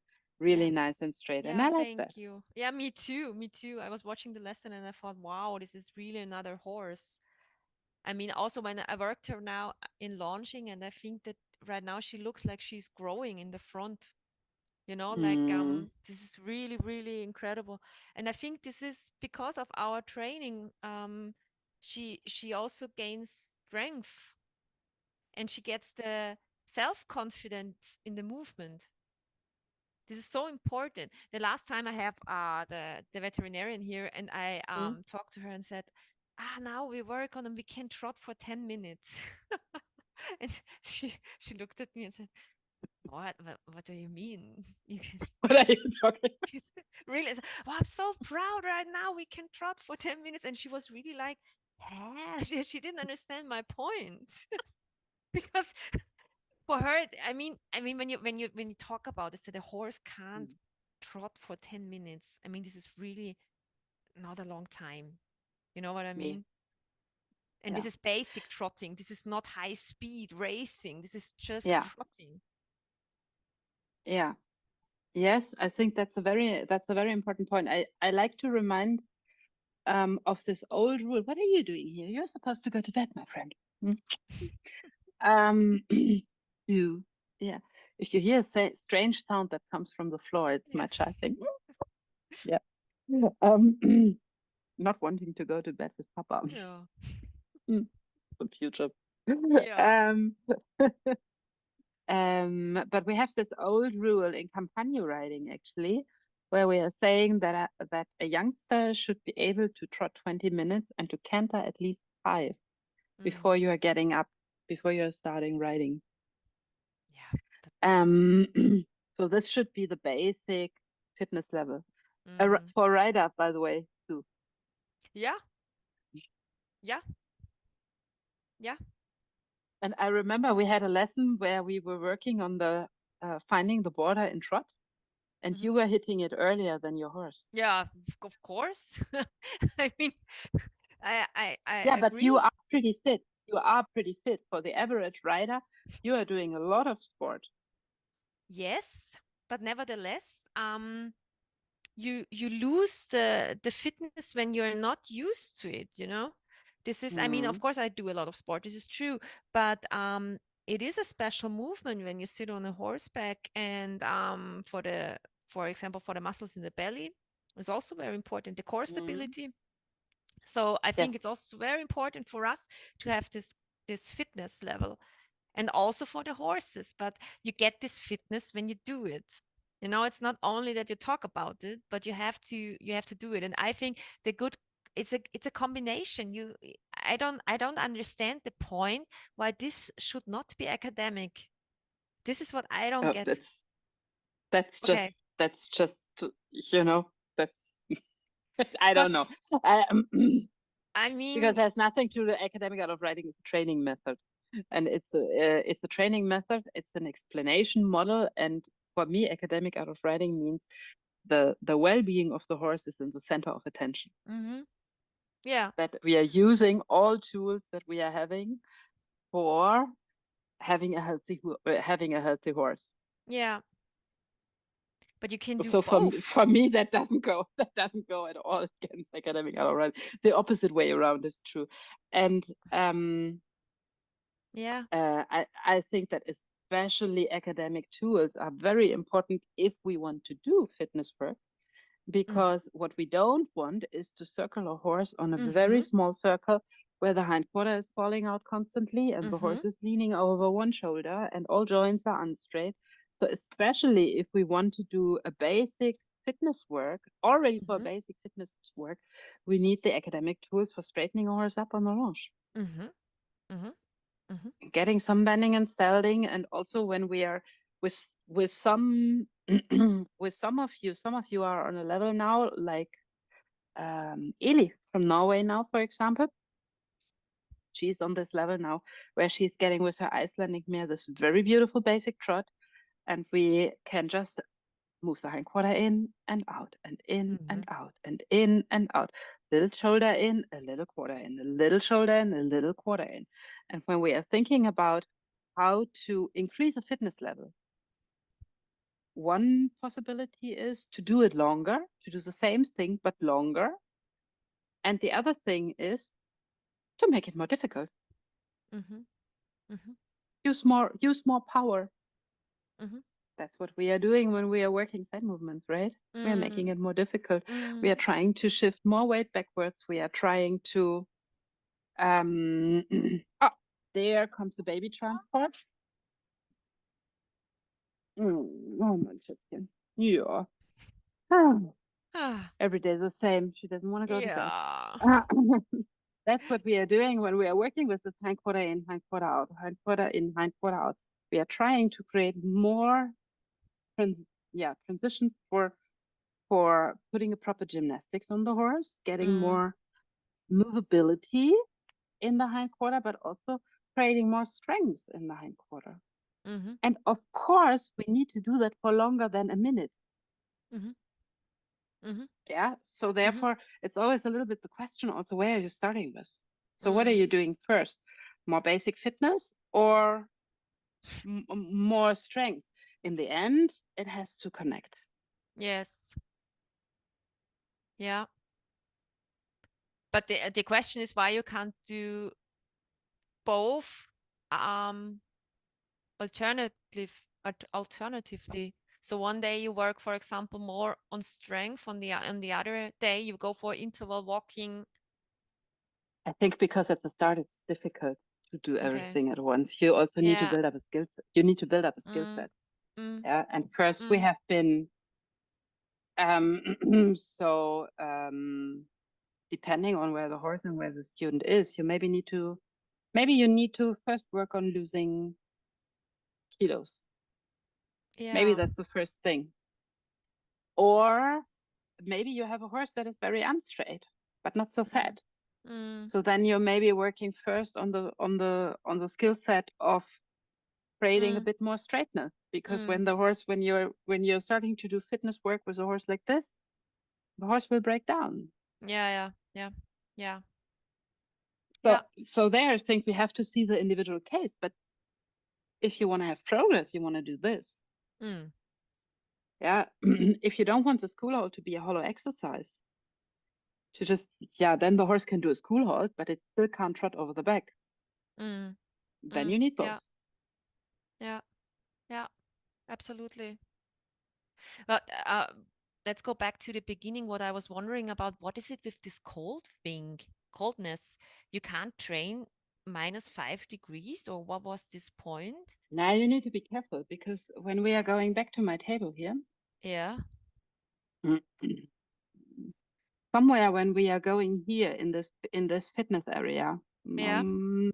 Speaker 2: yeah.
Speaker 1: really nice and straight. And
Speaker 2: Yeah,
Speaker 1: I like that.
Speaker 2: thank you. Yeah, me too. Me too. I was watching the lesson and I thought, wow, this is really another horse. I mean, also when I worked her now in launching, and I think that right now she looks like she's growing in the front. Like
Speaker 1: Mm,
Speaker 2: this is really, really incredible. And I think this is because of our training. She also gains strength and she gets the self-confidence in the movement. This is so important. The last time I have the veterinarian here, and I
Speaker 1: mm.
Speaker 2: talked to her and said, now we work on and we can trot for 10 minutes. And she looked at me and said, what do you mean? You can
Speaker 1: What are you talking
Speaker 2: she's really, I said, oh, I'm so proud right now. We can trot for 10 minutes, and she was really like, yeah, she didn't understand my point because for her, I mean, when you talk about this, that a horse can't
Speaker 1: about?
Speaker 2: trot for 10 minutes. I mean, this is really not a long time. You know what I
Speaker 1: Yeah,
Speaker 2: mean? And
Speaker 1: yeah,
Speaker 2: this is basic trotting. This is not high speed racing. This is just
Speaker 1: yeah,
Speaker 2: trotting.
Speaker 1: yeah. Yes, I think that's a very important point. I like to remind of this old rule. What are you doing here? You're supposed to go to bed, my friend. Mm. Do yeah. If you hear a strange sound that comes from the floor, it's
Speaker 2: Yeah.
Speaker 1: my child saying, yeah. Not wanting to go to bed with Papa.
Speaker 2: Yeah.
Speaker 1: Mm, the future.
Speaker 2: Yeah.
Speaker 1: Um, but we have this old rule in Campagna riding actually, where we are saying that a youngster should be able to trot 20 minutes and to canter at least 5
Speaker 2: Mm.
Speaker 1: before you are getting up, before you are starting riding.
Speaker 2: Yeah. But
Speaker 1: Um, so this should be the basic fitness level.
Speaker 2: mm.
Speaker 1: For rider, by the way, too.
Speaker 2: Yeah. Yeah. Yeah.
Speaker 1: And I remember we had a lesson where we were working on the finding the border in trot, and
Speaker 2: Hmm.
Speaker 1: you were hitting it earlier than your horse.
Speaker 2: Yeah. Of course. I mean, I
Speaker 1: Yeah, but you
Speaker 2: agree.
Speaker 1: are pretty fit. You are pretty fit for the average rider. You are doing a lot of sport.
Speaker 2: Yes, but nevertheless, you lose the fitness when you're not used to it. This is, I mean, of
Speaker 1: Mm,
Speaker 2: course I do a lot of sport, this is true, but it is a special movement when you sit on a horseback, and for example, for the muscles in the belly is also very important, the core
Speaker 1: mm,
Speaker 2: stability. So I
Speaker 1: yes.
Speaker 2: think it's also very important for us to have this fitness level, and also for the horses. But you get this fitness when you do it. It's not only that you talk about it, but you have to do it. And I think the good it's a combination. I don't understand the point why this should not be academic. This is what I don't
Speaker 1: Oh,
Speaker 2: get.
Speaker 1: that's
Speaker 2: Okay,
Speaker 1: just you know that's I
Speaker 2: because
Speaker 1: don't know. Um,
Speaker 2: I
Speaker 1: because
Speaker 2: mean,
Speaker 1: there's nothing to the academic art of writing. It's a training method, and it's a training method. It's an explanation model, and for me, academic art of writing means the well-being of the horse is in the center of attention.
Speaker 2: mhm, yeah,
Speaker 1: That we are using all tools that we are having for having a healthy having a healthy horse.
Speaker 2: yeah. But you can do
Speaker 1: So
Speaker 2: both.
Speaker 1: for me, that doesn't go. That doesn't go at all against academic already. The opposite way around is true. And
Speaker 2: Yeah.
Speaker 1: I think that especially academic tools are very important if we want to do fitness work,
Speaker 2: Mm.
Speaker 1: because what we don't want is to circle a horse on a very
Speaker 2: Mhm.
Speaker 1: small circle where the hind quarter is falling out constantly and the
Speaker 2: Mhm.
Speaker 1: horse is leaning over one shoulder and all joints are unstraight. So especially if we want to do a basic fitness work, already for
Speaker 2: Mhm.
Speaker 1: basic fitness work, we need the academic tools for straightening a horse up on the longe,
Speaker 2: Mhm. Mhm. Mhm.
Speaker 1: getting some bending and stelding, and also when we are with some with some of you are on a level now, like Eli from Norway now, for example. She's on this level now where she's getting with her Icelandic mare this very beautiful basic trot, and we can just move the hind quarter in and out and in and
Speaker 2: Mhm.
Speaker 1: out and in and out. Little shoulder in, a little quarter in, a little shoulder in, a little quarter in. And when we are thinking about how to increase a fitness level, one possibility is to do it longer, to do the same thing but longer. And the other thing is to make it more difficult.
Speaker 2: Mhm. Mhm.
Speaker 1: Use more power.
Speaker 2: Mhm.
Speaker 1: That's what we are doing when we are working side movements, right? We are making
Speaker 2: Mm.
Speaker 1: it more difficult. We
Speaker 2: Mm.
Speaker 1: are trying to shift more weight backwards. We are trying to um oh, there comes the baby transport. Oh my chicken. Yeah. Oh,
Speaker 2: Ah.
Speaker 1: every day the same. She doesn't want to go to bed.
Speaker 2: Yeah.
Speaker 1: That's what we are doing when we are working with this hind quarter in, hind quarter out, hind quarter in, hind quarter out. We are trying to create more transitions for putting a proper gymnastics on the horse, getting
Speaker 2: Mm.
Speaker 1: more movability in the hind quarter, but also creating more strength in the hind quarter.
Speaker 2: Mhm.
Speaker 1: And of course, we need to do that for longer than a minute.
Speaker 2: Mhm. Mhm.
Speaker 1: Yeah. So
Speaker 2: Mhm.
Speaker 1: therefore, it's always a little bit the question also, where are you starting with? So what are
Speaker 2: Mm.
Speaker 1: you doing first? More basic fitness or more strength? In the end, it has to connect.
Speaker 2: Yes. Yeah. But the question is why you can't do both um alternatively. So one day you work, for example, more on strength, on the other day you go for interval walking.
Speaker 1: I think because at the start it's difficult to do
Speaker 2: Okay.
Speaker 1: everything at once. You also need to
Speaker 2: Yeah.
Speaker 1: build up a skill set. You need to build up a skill
Speaker 2: Mm.
Speaker 1: set.
Speaker 2: Mm.
Speaker 1: Yeah. And first we
Speaker 2: Mm.
Speaker 1: have been so depending on where the horse and where the student is, maybe you need to first work on losing kilos. Maybe
Speaker 2: Yeah.
Speaker 1: that's the first thing. Or maybe you have a horse that is very unstraight, but not so
Speaker 2: Mm.
Speaker 1: fat.
Speaker 2: Mm.
Speaker 1: So then you're maybe working first on the skill set of creating a
Speaker 2: Mm.
Speaker 1: bit more straightness. Because
Speaker 2: Mm.
Speaker 1: when you're starting to do fitness work with a horse like this, the horse will break down.
Speaker 2: Yeah, yeah, yeah, yeah,
Speaker 1: So
Speaker 2: yeah.
Speaker 1: so there I think we have to see the individual case. But if you want to have progress, you want to do this.
Speaker 2: Mm.
Speaker 1: Yeah. If you don't want the school hold to be a hollow exercise, to just, yeah, then the horse can do a school hold, but it still can't trot over the back.
Speaker 2: Mm.
Speaker 1: Then
Speaker 2: Mm.
Speaker 1: you need
Speaker 2: Yeah,
Speaker 1: both.
Speaker 2: yeah, yeah, absolutely. But let's go back to the beginning. What I was wondering about, what is it with this cold thing, coldness? You can't train -5 degrees, or what was this point?
Speaker 1: Now you need to be careful because when we are going back to my table here,
Speaker 2: Yeah,
Speaker 1: somewhere when we are going here in this fitness area,
Speaker 2: yeah.
Speaker 1: um,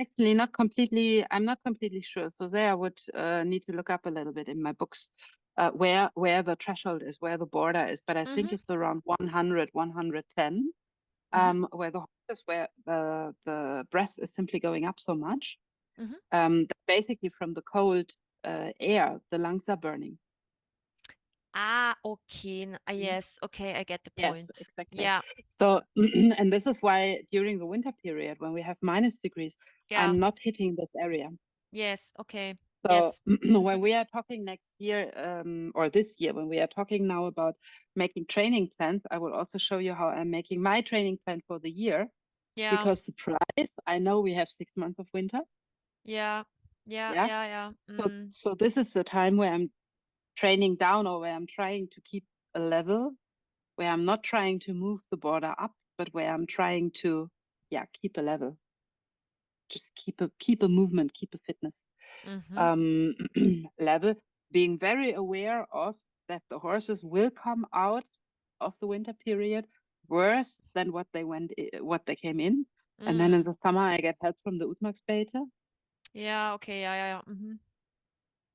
Speaker 1: actually not completely, I'm not completely sure. So there I would need to look up a little bit in my books where the threshold is, where the border is. But I think
Speaker 2: Mm-hmm.
Speaker 1: it's around 100, 110,
Speaker 2: Mm-hmm.
Speaker 1: where the horses, where the breast is simply going up so much.
Speaker 2: Mm-hmm.
Speaker 1: That basically from the cold air, the lungs are burning.
Speaker 2: Ah, okay.
Speaker 1: Mhm.
Speaker 2: Yes, okay, I get the
Speaker 1: Yes,
Speaker 2: point.
Speaker 1: exactly.
Speaker 2: Yeah,
Speaker 1: So, and this is why during the winter period, when we have minus degrees,
Speaker 2: yeah.
Speaker 1: I'm not hitting this area.
Speaker 2: Yes, okay.
Speaker 1: So
Speaker 2: Yes.
Speaker 1: when we are talking next year, or this year, when we are talking now about making training plans, I will also show you how I'm making my training plan for the year.
Speaker 2: Yeah.
Speaker 1: Because surprise, I know we have 6 months of winter.
Speaker 2: Yeah. Yeah.
Speaker 1: Yeah.
Speaker 2: Yeah. Yeah.
Speaker 1: So this is the time where I'm training down, or where I'm trying to keep a level, where I'm not trying to move the border up, but where I'm trying to, yeah, keep a level, just keep a movement, keep a fitness
Speaker 2: Mm-hmm.
Speaker 1: level, being very aware of that the horses will come out of the winter period worse than what they came in. And then in
Speaker 2: Mm.
Speaker 1: the summer, I get help from the Utmaxbete,
Speaker 2: Yeah. Okay. Yeah. Yeah. Yeah.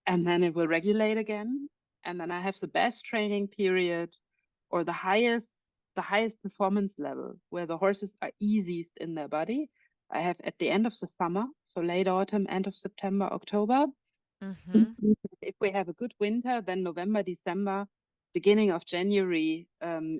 Speaker 1: and then it will regulate again. And then I have the best training period, or the highest performance level, where the horses are easiest in their body. I have at the end of the summer, so late autumn, end of September, October.
Speaker 2: Mm-hmm.
Speaker 1: If we have a good winter, then November, December, beginning of January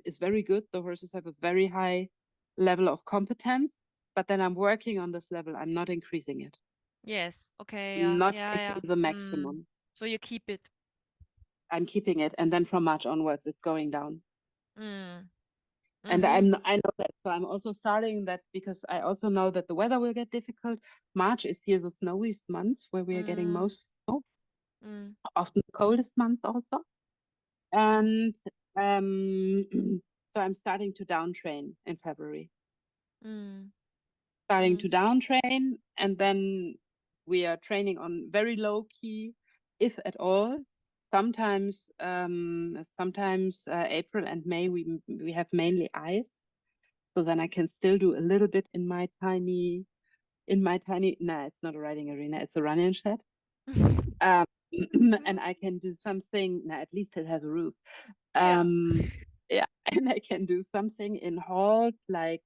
Speaker 1: is very good. The horses have a very high level of competence, but then I'm working on this level. I'm not increasing it.
Speaker 2: Yes. Okay.
Speaker 1: I'm
Speaker 2: Yeah.
Speaker 1: not
Speaker 2: Yeah.
Speaker 1: hitting
Speaker 2: Yeah.
Speaker 1: the maximum.
Speaker 2: So you keep it.
Speaker 1: I'm keeping it, and then from March onwards, it's going down.
Speaker 2: Mm.
Speaker 1: And
Speaker 2: Mm-hmm.
Speaker 1: I know that, so I'm also starting that because I also know that the weather will get difficult. March is here the snowiest months, where we are getting
Speaker 2: Mm.
Speaker 1: most snow,
Speaker 2: Mm.
Speaker 1: often the coldest months also.
Speaker 2: Mm.
Speaker 1: And um, so I'm starting to down train in February,
Speaker 2: Mm.
Speaker 1: starting
Speaker 2: Mm.
Speaker 1: to down train, and then we are training on very low key, if at all. Sometimes April and May we have mainly ice, so then I can still do a little bit in my tiny. Nah, it's not a riding arena, it's a running shed. Um, and I can do something. Nah, at least it has a roof.
Speaker 2: Yeah.
Speaker 1: Um, yeah, and I can do something in halt, like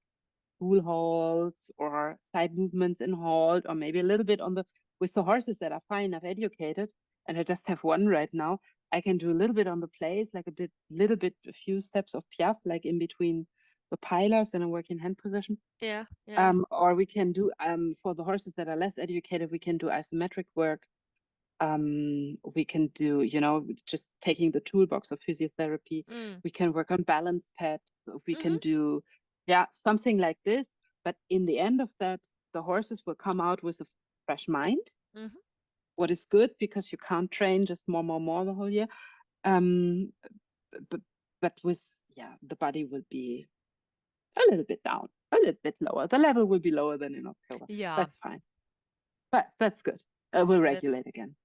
Speaker 1: school halts or side movements in halt, or maybe a little bit on the with the horses that are fine enough educated. And I just have one right now. I can do a little bit on the place, like a few steps of piaffe, like in between the pilars and a working hand position.
Speaker 2: Yeah. Yeah.
Speaker 1: Or we can do for the horses that are less educated, we can do isometric work. We can do, just taking the toolbox of physiotherapy.
Speaker 2: Mm.
Speaker 1: We can work on balance pads. We
Speaker 2: Mm-hmm.
Speaker 1: can do, yeah, something like this. But in the end of that, the horses will come out with a fresh mind,
Speaker 2: Mm-hmm.
Speaker 1: what is good, because you can't train just more the whole year. Um, but, but with, yeah, the body will be a little bit down, a little bit lower. The level will be lower than in October.
Speaker 2: Yeah.
Speaker 1: That's fine. But that's good. We'll
Speaker 2: But that's
Speaker 1: regulate again.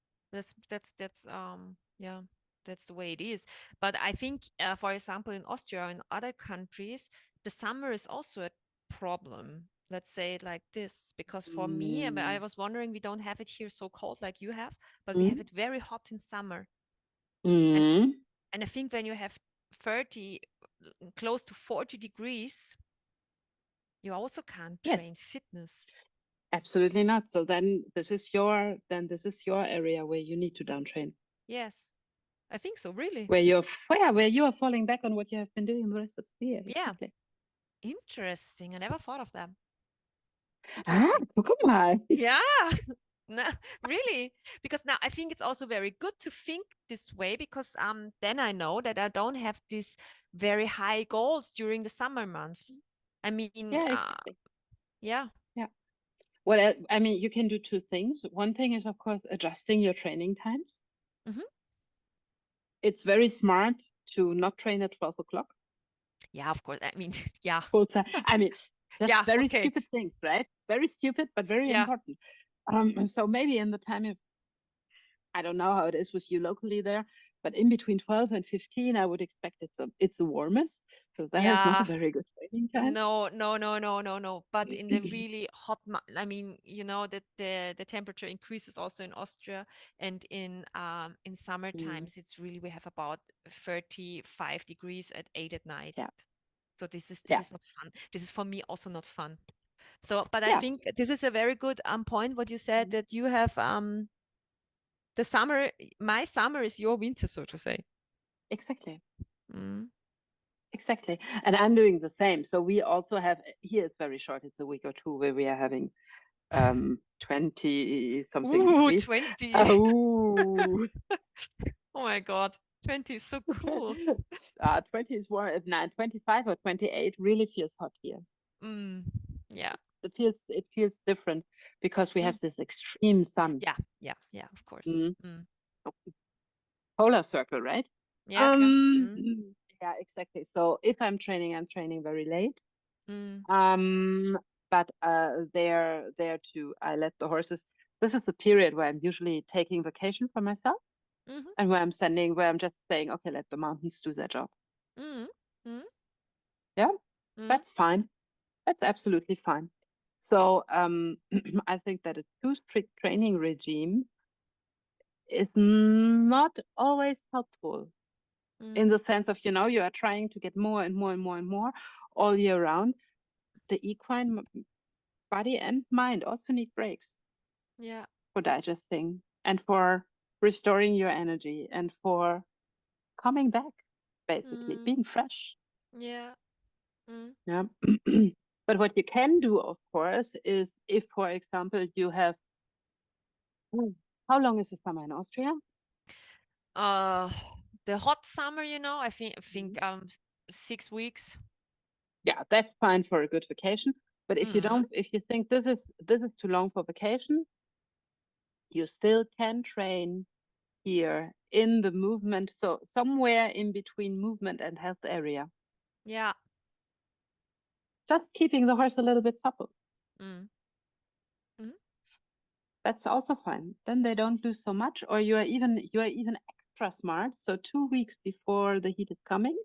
Speaker 2: yeah, that's the way it is. But I think, for example, in Austria or in other countries, the summer is also a problem. Let's say it like this, because for me, I
Speaker 1: Mm.
Speaker 2: was wondering, we don't have it here so cold like you have, but we have
Speaker 1: Mm.
Speaker 2: it very hot in summer. And
Speaker 1: Mm.
Speaker 2: and I think when you have 30, close to 40 degrees, you also can't
Speaker 1: Yes,
Speaker 2: train fitness.
Speaker 1: absolutely not. So then this is your area where you need to downtrain,
Speaker 2: Yes, I think so, really.
Speaker 1: where you are falling back on what you have been doing the rest of the year.
Speaker 2: Yeah,
Speaker 1: Exactly.
Speaker 2: interesting. I never thought of that.
Speaker 1: Ah,
Speaker 2: Interesting.
Speaker 1: guck mal.
Speaker 2: Yeah, no, really. Because now I think it's also very good to think this way, because then I know that I don't have these very high goals during the summer months. I mean,
Speaker 1: Yeah, exactly.
Speaker 2: yeah.
Speaker 1: Yeah. Well, I mean, you can do two things. One thing is, of course, adjusting your training times.
Speaker 2: Hmm.
Speaker 1: It's very smart to not train at 12 o'clock
Speaker 2: Yeah, of course. I mean, yeah.
Speaker 1: full time. I mean, that's
Speaker 2: Yeah,
Speaker 1: very
Speaker 2: okay.
Speaker 1: stupid things, right? Very stupid, but very
Speaker 2: Yeah.
Speaker 1: important. So maybe in the time I don't know how it is with you locally there, but in between 12 and 15, I would expect it's the warmest. So that is not a
Speaker 2: Yeah.
Speaker 1: very good training time.
Speaker 2: No, no, no, no, no, no. But in the really hot, I mean, you know that the temperature increases also in Austria, and in summer
Speaker 1: Mm.
Speaker 2: times it's really, we have about 35 degrees at 8 at night.
Speaker 1: Yeah,
Speaker 2: So this
Speaker 1: yeah,
Speaker 2: is not fun. This is for me also not fun. So, but I
Speaker 1: yeah.
Speaker 2: think this is a very good point what you said,
Speaker 1: Mm.
Speaker 2: that you have the summer, my summer is your winter, so to say.
Speaker 1: Exactly,
Speaker 2: Mm.
Speaker 1: exactly. And I'm doing the same. So we also have here. It's very short. It's a week or two where we are having 20 something
Speaker 2: Ooh,
Speaker 1: degrees.
Speaker 2: 20.
Speaker 1: Oh,
Speaker 2: Oh my God. 20 is so cool.
Speaker 1: 20 is warm. 25 or 28 really feels hot here.
Speaker 2: Mm. Yeah.
Speaker 1: It feels different because we
Speaker 2: Mm.
Speaker 1: have this extreme sun.
Speaker 2: Yeah. Yeah. Yeah. Of course.
Speaker 1: Mm.
Speaker 2: Mm.
Speaker 1: Polar circle, right?
Speaker 2: Yeah, klar.
Speaker 1: Um,
Speaker 2: Mm.
Speaker 1: yeah, exactly. So if I'm training very late.
Speaker 2: Mm.
Speaker 1: But there too, I let the horses. This is the period where I'm usually taking vacation for myself,
Speaker 2: Mhm.
Speaker 1: and where I'm just saying, okay, let the mountains do their job.
Speaker 2: Mhm. Mhm.
Speaker 1: Yeah,
Speaker 2: Mhm.
Speaker 1: that's fine. That's absolutely fine. So I think that a too strict training regime is not always helpful in
Speaker 2: Mhm.
Speaker 1: the sense of, you are trying to get more and more and more and more all year round. The equine body and mind also need breaks
Speaker 2: Yeah.
Speaker 1: for digesting and for restoring your energy and for coming back, basically,
Speaker 2: Mm.
Speaker 1: being fresh.
Speaker 2: Yeah. Mm.
Speaker 1: Yeah. But what you can do, of course, is if, for example, you have, how long is the summer in Austria?
Speaker 2: Uh, the hot summer, I think
Speaker 1: Mhm.
Speaker 2: 6 weeks.
Speaker 1: Yeah, that's fine for a good vacation. But
Speaker 2: Mm.
Speaker 1: if you think this is too long for vacation, you still can train here in the movement, so somewhere in between movement and health area,
Speaker 2: Yeah.
Speaker 1: just keeping the horse a little bit supple.
Speaker 2: Mm. Mm.
Speaker 1: That's also fine. Then they don't lose so much, or you are even extra smart. So 2 weeks before the heat is coming,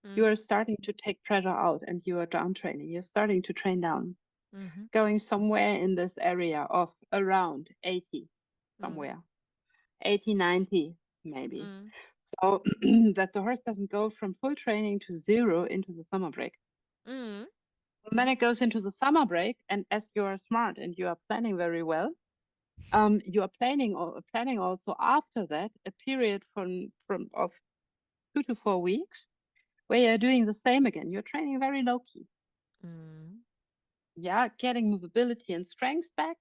Speaker 1: you
Speaker 2: Mm.
Speaker 1: are starting to take pressure out and you are down training. You're starting to train down,
Speaker 2: Mhm.
Speaker 1: going somewhere in this area of around 80,
Speaker 2: Mm.
Speaker 1: somewhere 80, 90 maybe.
Speaker 2: Mm.
Speaker 1: So that the horse doesn't go from full training to zero into the summer break.
Speaker 2: Mm.
Speaker 1: And then
Speaker 2: Mhm.
Speaker 1: it goes into the summer break, and as you are smart and you are planning very well, you are planning also after that a period from of 2 to 4 weeks where you're doing the same again. You're training very low key.
Speaker 2: Mm.
Speaker 1: Yeah, getting movability and strength back,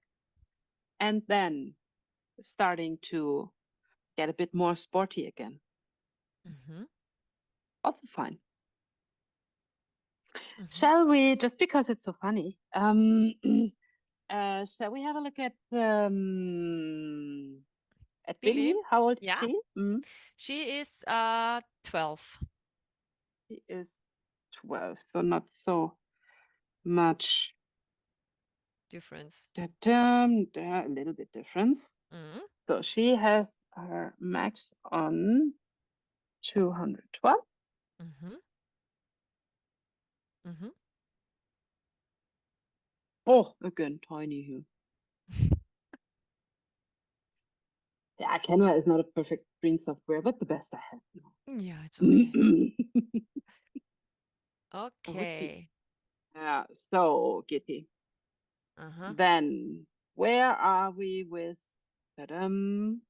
Speaker 1: and then starting to get a bit more sporty again.
Speaker 2: Mhm.
Speaker 1: Also fine.
Speaker 2: Mhm.
Speaker 1: Shall we, just because it's so funny, shall we have a look at Billy?
Speaker 2: Billy?
Speaker 1: How old is
Speaker 2: Yeah.
Speaker 1: she?
Speaker 2: She is 12.
Speaker 1: She is 12, so not so much.
Speaker 2: Difference.
Speaker 1: A little bit difference.
Speaker 2: Mm.
Speaker 1: So she has her max on 212.
Speaker 2: Mhm. Mhm.
Speaker 1: Oh, again, tiny here. Yeah, Canva is not a perfect screen software, but the best I have
Speaker 2: Yeah, it's okay.
Speaker 1: now. Okay.
Speaker 2: Okay.
Speaker 1: Yeah, so Gitti.
Speaker 2: Uh-huh.
Speaker 1: Then where are we with um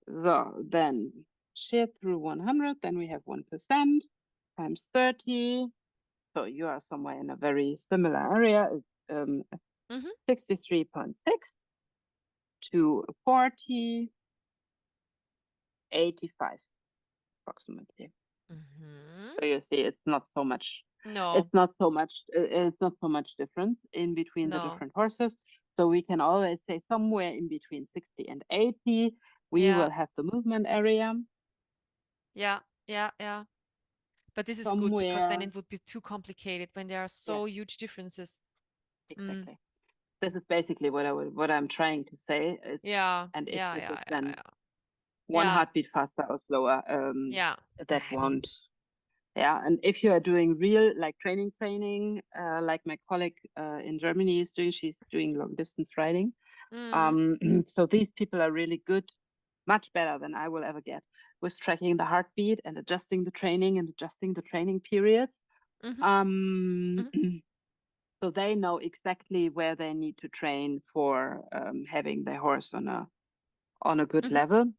Speaker 1: so then share through 100, then we have 1% times 30. So you are somewhere in a very similar area. Um,
Speaker 2: Mhm.
Speaker 1: 63.6 to 40, 85 approximately.
Speaker 2: Mhm.
Speaker 1: So you see,
Speaker 2: No.
Speaker 1: it's not so much, it's not so much difference in between the
Speaker 2: No.
Speaker 1: different horses. So we can always say somewhere in between 60 and 80, we
Speaker 2: Yeah.
Speaker 1: will have the movement area.
Speaker 2: Yeah. Yeah. Yeah. But this is good because then
Speaker 1: Somewhere,
Speaker 2: it would be too complicated when there are
Speaker 1: yes,
Speaker 2: so huge differences. Mm.
Speaker 1: exactly. This is basically what I'm trying to say.
Speaker 2: Yeah.
Speaker 1: And if
Speaker 2: Yeah.
Speaker 1: this is
Speaker 2: Yeah. Yeah.
Speaker 1: then
Speaker 2: Yeah.
Speaker 1: one
Speaker 2: Yeah.
Speaker 1: heartbeat faster or slower,
Speaker 2: Yeah.
Speaker 1: that
Speaker 2: I mean,
Speaker 1: won't. Yeah, and if you are doing real like training, like my colleague in Germany is doing, she's doing long distance riding.
Speaker 2: mm,
Speaker 1: So these people are really good, much better than I will ever get with tracking the heartbeat and adjusting the training and adjusting the training periods.
Speaker 2: mhm,
Speaker 1: Um,
Speaker 2: mhm,
Speaker 1: so they know exactly where they need to train for having their horse on a good
Speaker 2: mhm,
Speaker 1: level.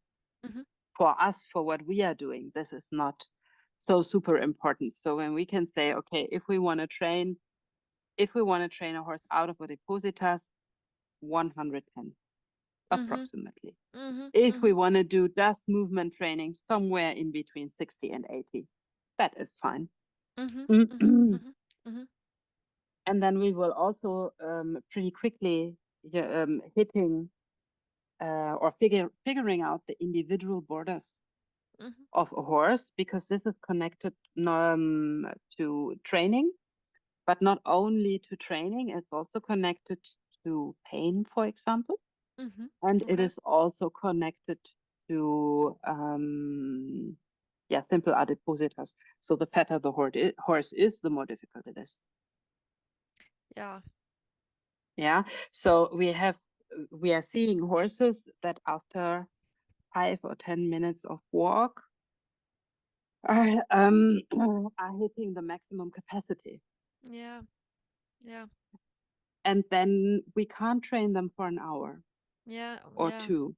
Speaker 2: mhm,
Speaker 1: For us, for what we are doing, this is not so super important. So when we can say, okay, if we want to train a horse out of a depositas, 110 approximately.
Speaker 2: Mhm.
Speaker 1: If we
Speaker 2: Mhm.
Speaker 1: want to do just movement training, somewhere in between 60 and 80, that is fine.
Speaker 2: Mhm. Mhm.
Speaker 1: And
Speaker 2: Mhm. Mhm.
Speaker 1: then we will also pretty quickly hitting or figuring out the individual borders
Speaker 2: Mhm.
Speaker 1: of a horse, because this is connected to training, but not only to training, it's also connected to pain, for example.
Speaker 2: Mhm.
Speaker 1: And it
Speaker 2: Okay.
Speaker 1: is also connected to simple adipositas. So the fatter the horse is, the more difficult it is.
Speaker 2: Yeah.
Speaker 1: Yeah. So we are seeing horses that after 5 or 10 minutes of walk are are hitting the maximum capacity.
Speaker 2: Yeah. Yeah.
Speaker 1: And then we can't train them for an hour
Speaker 2: Yeah.
Speaker 1: or
Speaker 2: Yeah.
Speaker 1: two.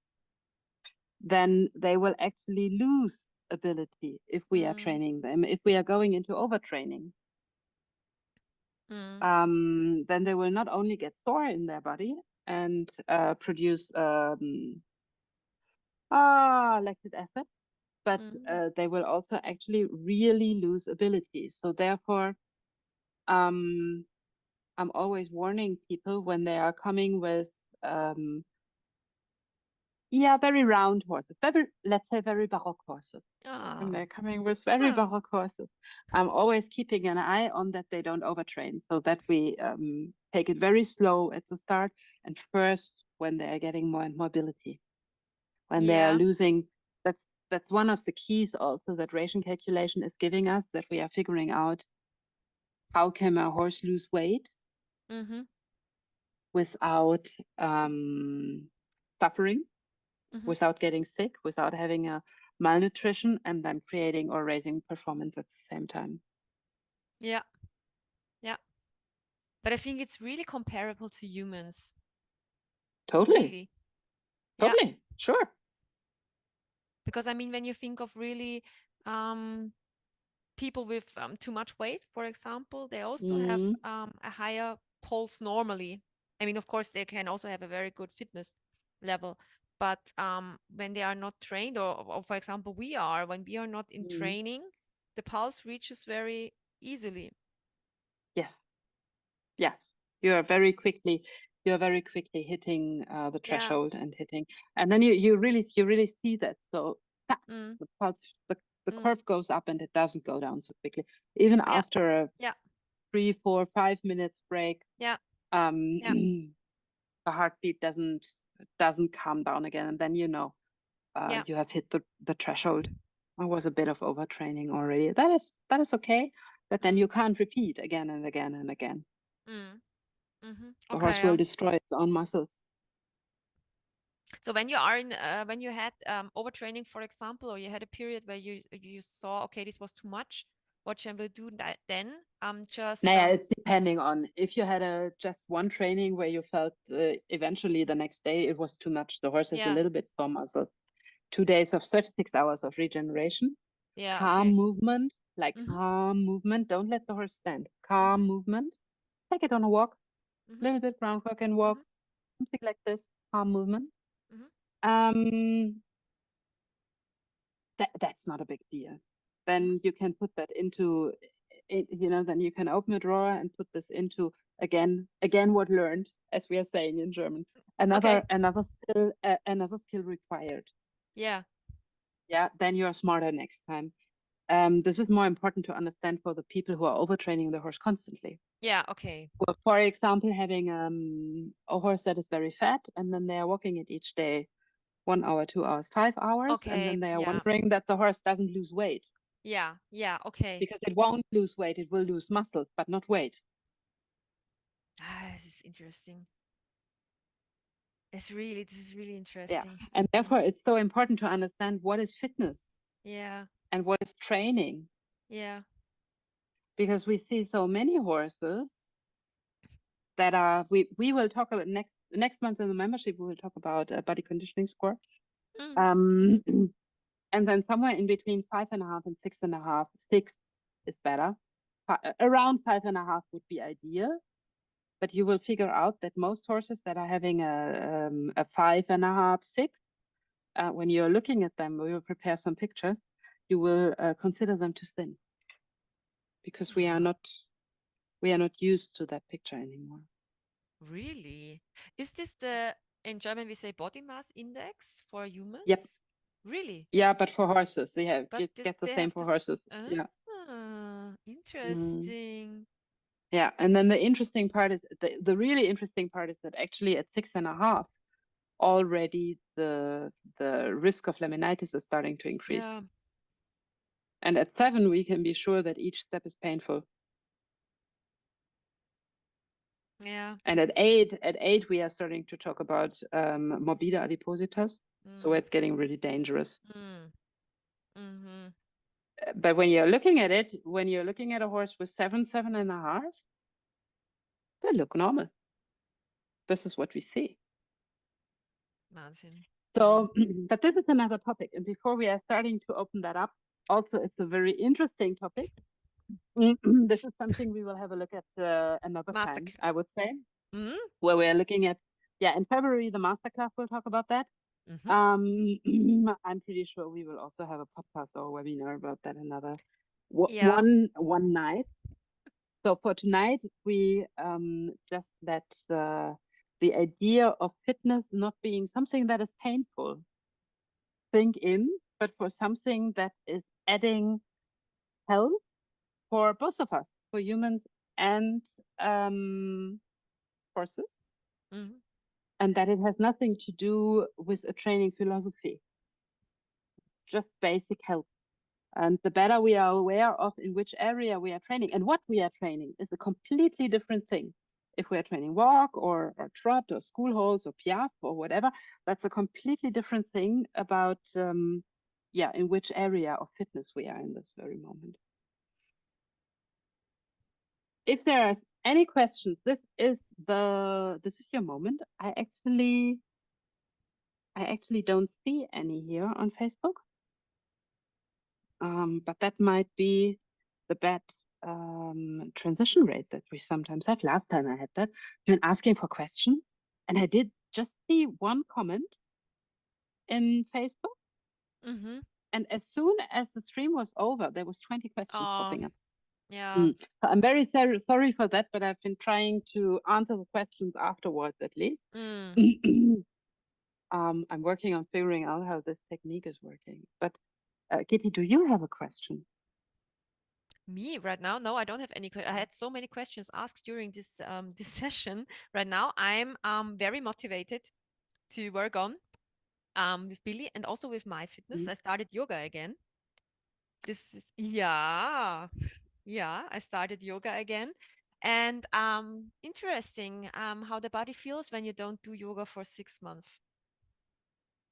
Speaker 1: Then they will actually lose ability if we are
Speaker 2: Mm.
Speaker 1: training them. If we are going into overtraining,
Speaker 2: Mm.
Speaker 1: then they will not only get sore in their body and produce lactic acid, but
Speaker 2: Mm.
Speaker 1: they will also actually really lose ability. So therefore, um, I'm always warning people when they are coming with very round horses, let's say very baroque horses. When
Speaker 2: Ah.
Speaker 1: they're coming with very
Speaker 2: Ah.
Speaker 1: baroque horses, I'm always keeping an eye on that they don't overtrain, so that we take it very slow at the start, and first when they are getting more mobility, when they are
Speaker 2: Yeah.
Speaker 1: losing. That's one of the keys also that ration calculation is giving us, that we are figuring out how can a horse lose weight
Speaker 2: Mhm.
Speaker 1: without suffering,
Speaker 2: Mhm.
Speaker 1: without getting sick, without having a malnutrition, and then creating or raising performance at the same time.
Speaker 2: Yeah. Yeah. But I think it's really comparable to humans.
Speaker 1: Totally,
Speaker 2: Really. Yeah.
Speaker 1: totally, sure.
Speaker 2: Because I mean, when you think of really um, people with too much weight, for example, they also have
Speaker 1: Mm,
Speaker 2: a higher pulse normally. I mean, of course, they can also have a very good fitness level. But when they are not trained, or for example, when we are not in
Speaker 1: mm.
Speaker 2: training, the pulse reaches very easily.
Speaker 1: Yes, yes. You are very quickly, you are very quickly hitting the
Speaker 2: Yeah.
Speaker 1: threshold and hitting, and then you really see that. So
Speaker 2: Mm,
Speaker 1: the pulse, the
Speaker 2: mm.
Speaker 1: curve goes up and it doesn't go down so quickly. Even
Speaker 2: Yeah.
Speaker 1: after a
Speaker 2: Yeah.
Speaker 1: 3, 4, 5 minutes break,
Speaker 2: Yeah.
Speaker 1: um,
Speaker 2: Yeah.
Speaker 1: the heartbeat doesn't calm down again, and then
Speaker 2: Yeah.
Speaker 1: you have hit the threshold. I was a bit of overtraining already. That is okay, but then you
Speaker 2: Mm,
Speaker 1: can't repeat again and again and again.
Speaker 2: mm. Mhm.
Speaker 1: The
Speaker 2: Okay.
Speaker 1: horse will destroy its own muscles.
Speaker 2: So when you had overtraining, for example, or you had a period where you saw, okay, this was too much, what shall we do then? Just
Speaker 1: Naja, it's depending on if you had a just one training where you felt eventually the next day it was too much. The horse has a
Speaker 2: yeah,
Speaker 1: little bit sore muscles. 2 days of 36 hours of regeneration,
Speaker 2: yeah,
Speaker 1: calm
Speaker 2: okay.
Speaker 1: movement, like
Speaker 2: Mhm.
Speaker 1: calm movement. Don't let the horse stand. Calm
Speaker 2: Mhm.
Speaker 1: movement. Take it on a walk,
Speaker 2: Mhm.
Speaker 1: little bit groundwork and walk,
Speaker 2: Mhm.
Speaker 1: something like this. Calm movement.
Speaker 2: Mhm.
Speaker 1: Um, that's not a big deal.
Speaker 2: Mhm.
Speaker 1: Then you can put that into, then you can open a drawer and put this into again what learned, as we are saying in German.
Speaker 2: Okay.
Speaker 1: Another skill required.
Speaker 2: Yeah.
Speaker 1: Yeah, then you're smarter next time. This is more important to understand for the people who are overtraining the horse constantly.
Speaker 2: Yeah. Okay.
Speaker 1: Well, for example, having a horse that is very fat, and then they are walking it each day 1 hour, 2 hours, 5 hours, and
Speaker 2: Okay.
Speaker 1: then they are
Speaker 2: Yeah.
Speaker 1: wondering that the horse doesn't lose weight,
Speaker 2: Yeah. Yeah. Okay.
Speaker 1: because it won't lose weight, it will lose muscles, but not weight.
Speaker 2: Ah, this is interesting. This is really
Speaker 1: Yeah.
Speaker 2: interesting.
Speaker 1: And
Speaker 2: Mm.
Speaker 1: therefore, it's so important to understand what is fitness
Speaker 2: Yeah.
Speaker 1: and what is training,
Speaker 2: Yeah.
Speaker 1: because we see so many horses that are, we will talk about next month in the membership, we will talk about a body conditioning score.
Speaker 2: Mm.
Speaker 1: Um,
Speaker 2: Mhm.
Speaker 1: and then somewhere in between 5.5 and 6.5, 6 is better. Around 5.5 would be ideal. but you will figure out that most horses that are having a 5.5, 6, when you're looking at them, we will prepare some pictures, you will consider them too thin, because we are not used to that picture anymore.
Speaker 2: Really? Is this the, in German we say body mass index for
Speaker 1: Yep.
Speaker 2: humans? Really?
Speaker 1: Yeah, but for horses,
Speaker 2: But
Speaker 1: you
Speaker 2: this,
Speaker 1: get the
Speaker 2: they
Speaker 1: same
Speaker 2: have
Speaker 1: for
Speaker 2: this.
Speaker 1: horses. Yeah. Mm.
Speaker 2: Interesting.
Speaker 1: Yeah. And then the interesting part is the really interesting part is that actually at 6.5, already the risk of laminitis is starting to increase.
Speaker 2: Yeah.
Speaker 1: And at 7, we can be sure that each step is painful.
Speaker 2: Yeah.
Speaker 1: And at eight, we are starting to talk about morbida adipositas. So
Speaker 2: Mm.
Speaker 1: it's getting really dangerous.
Speaker 2: Mm. Mm-hmm.
Speaker 1: But when you're looking at it, when you're looking at a horse with 7.5, they look normal. This is what we see.
Speaker 2: Wahnsinn.
Speaker 1: So, but this is another topic. And before we are starting to open that up, also it's a very interesting topic. This is something we will have a look at another
Speaker 2: Master.
Speaker 1: time, I would say,
Speaker 2: Mm-hmm.
Speaker 1: where we are looking at, in February, the masterclass will talk about that.
Speaker 2: Mm-hmm.
Speaker 1: I'm pretty sure we will also have a podcast or webinar about that another
Speaker 2: Yeah.
Speaker 1: one night. So for tonight, we just let the idea of fitness not being something that is painful sink in, but for something that is adding health for both of us, for humans and horses,
Speaker 2: Mm-hmm.
Speaker 1: and that it has nothing to do with a training philosophy, just basic health. And the better we are aware of in which area we are training and what we are training is a completely different thing. If we are training walk or trot or school halls or piaf or whatever, that's a completely different thing about, in which area of fitness we are in this very moment. If there are any questions, this is your moment. I actually don't see any here on Facebook. But that might be the bad transition rate that we sometimes have. Last time I had that, been asking for questions, and I did just see one comment in Facebook.
Speaker 2: Mm-hmm.
Speaker 1: And as soon as the stream was over, there was 20 questions
Speaker 2: Oh,
Speaker 1: popping up.
Speaker 2: yeah.
Speaker 1: So I'm very sorry for that, but I've been trying to answer the questions afterwards at least.
Speaker 2: Mm.
Speaker 1: I'm working on figuring out how this technique is working. But Gitti, do you have a question?
Speaker 2: Me right now? No, I don't have any. I had so many questions asked during this this session. Right now, I'm very motivated to work on with Billy and also with my fitness.
Speaker 1: Mm.
Speaker 2: I started yoga again. This is, yeah, yeah. I started yoga again, and interesting how the body feels when you don't do yoga for 6 months.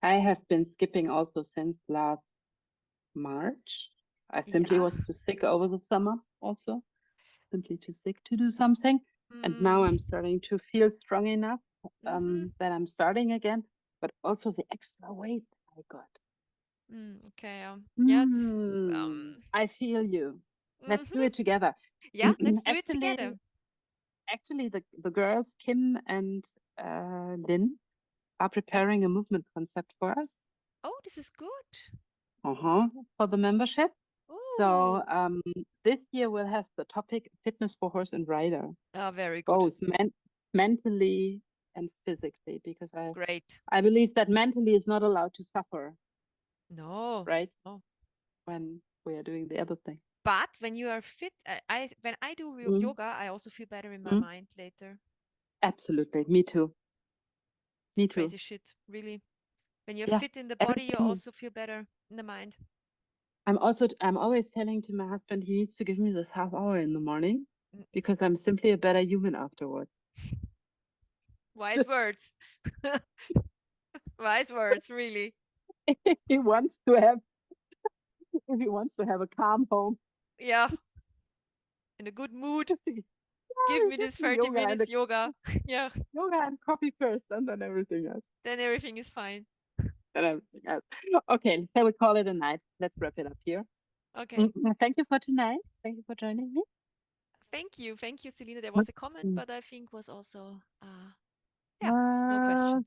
Speaker 1: I have been skipping also since last March. I simply
Speaker 2: Yeah.
Speaker 1: was too sick over the summer also, simply too sick to do something. And now
Speaker 2: Mm.
Speaker 1: I'm starting to feel strong enough
Speaker 2: Mm-hmm.
Speaker 1: that I'm starting again, but also the extra weight I got.
Speaker 2: Okay. Yeah. This is,
Speaker 1: I feel you. Let's do
Speaker 2: mhm.
Speaker 1: it together.
Speaker 2: Yeah. Let's do it
Speaker 1: Actually,
Speaker 2: together.
Speaker 1: actually, the girls, Kim and Lynn, are
Speaker 2: Yep.
Speaker 1: preparing a movement concept for us.
Speaker 2: Oh, this is good.
Speaker 1: For the membership. So
Speaker 2: Oh,
Speaker 1: this year we'll have the topic fitness for horse and rider,
Speaker 2: very good.
Speaker 1: both mentally and physically, because
Speaker 2: Great.
Speaker 1: I believe that mentally is not allowed to suffer,
Speaker 2: No.
Speaker 1: right?
Speaker 2: No.
Speaker 1: When we are doing the other thing.
Speaker 2: But when you are fit, I when I do
Speaker 1: Mm,
Speaker 2: yoga, I also feel better in my
Speaker 1: mm,
Speaker 2: mind later.
Speaker 1: absolutely. Me too.
Speaker 2: It's
Speaker 1: Me too.
Speaker 2: crazy shit, really. When you're
Speaker 1: Yeah.
Speaker 2: fit in the body, you
Speaker 1: Everything.
Speaker 2: also feel better in the mind.
Speaker 1: I'm always telling to my husband he needs to give me this half hour in the morning
Speaker 2: Mm,
Speaker 1: because I'm simply a better human afterwards.
Speaker 2: wise words. Wise words, really.
Speaker 1: If he wants to have if he wants to have a calm home,
Speaker 2: Yeah, in a good mood.
Speaker 1: yeah,
Speaker 2: Give me
Speaker 1: give
Speaker 2: this
Speaker 1: me
Speaker 2: 30 minutes yoga. Yeah,
Speaker 1: yoga and coffee first, and then everything else.
Speaker 2: then everything is fine.
Speaker 1: Then everything else. Okay, so we call it a night. Let's wrap it up here.
Speaker 2: Okay.
Speaker 1: Thank you for tonight. Thank you for joining me.
Speaker 2: Thank you. Thank you, Selina. There was a comment, but I think was also, yeah, no
Speaker 1: Uh,
Speaker 2: question.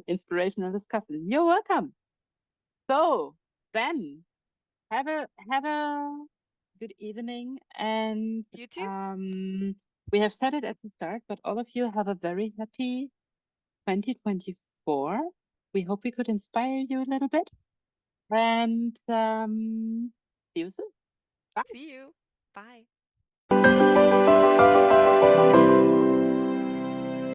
Speaker 1: inspirational discussion. You're welcome. So then have a good evening, and
Speaker 2: You too.
Speaker 1: we have said it at the start, but all of you have a very happy 2024. We hope we could inspire you a little bit, and see you soon. Bye.
Speaker 2: See you. Bye.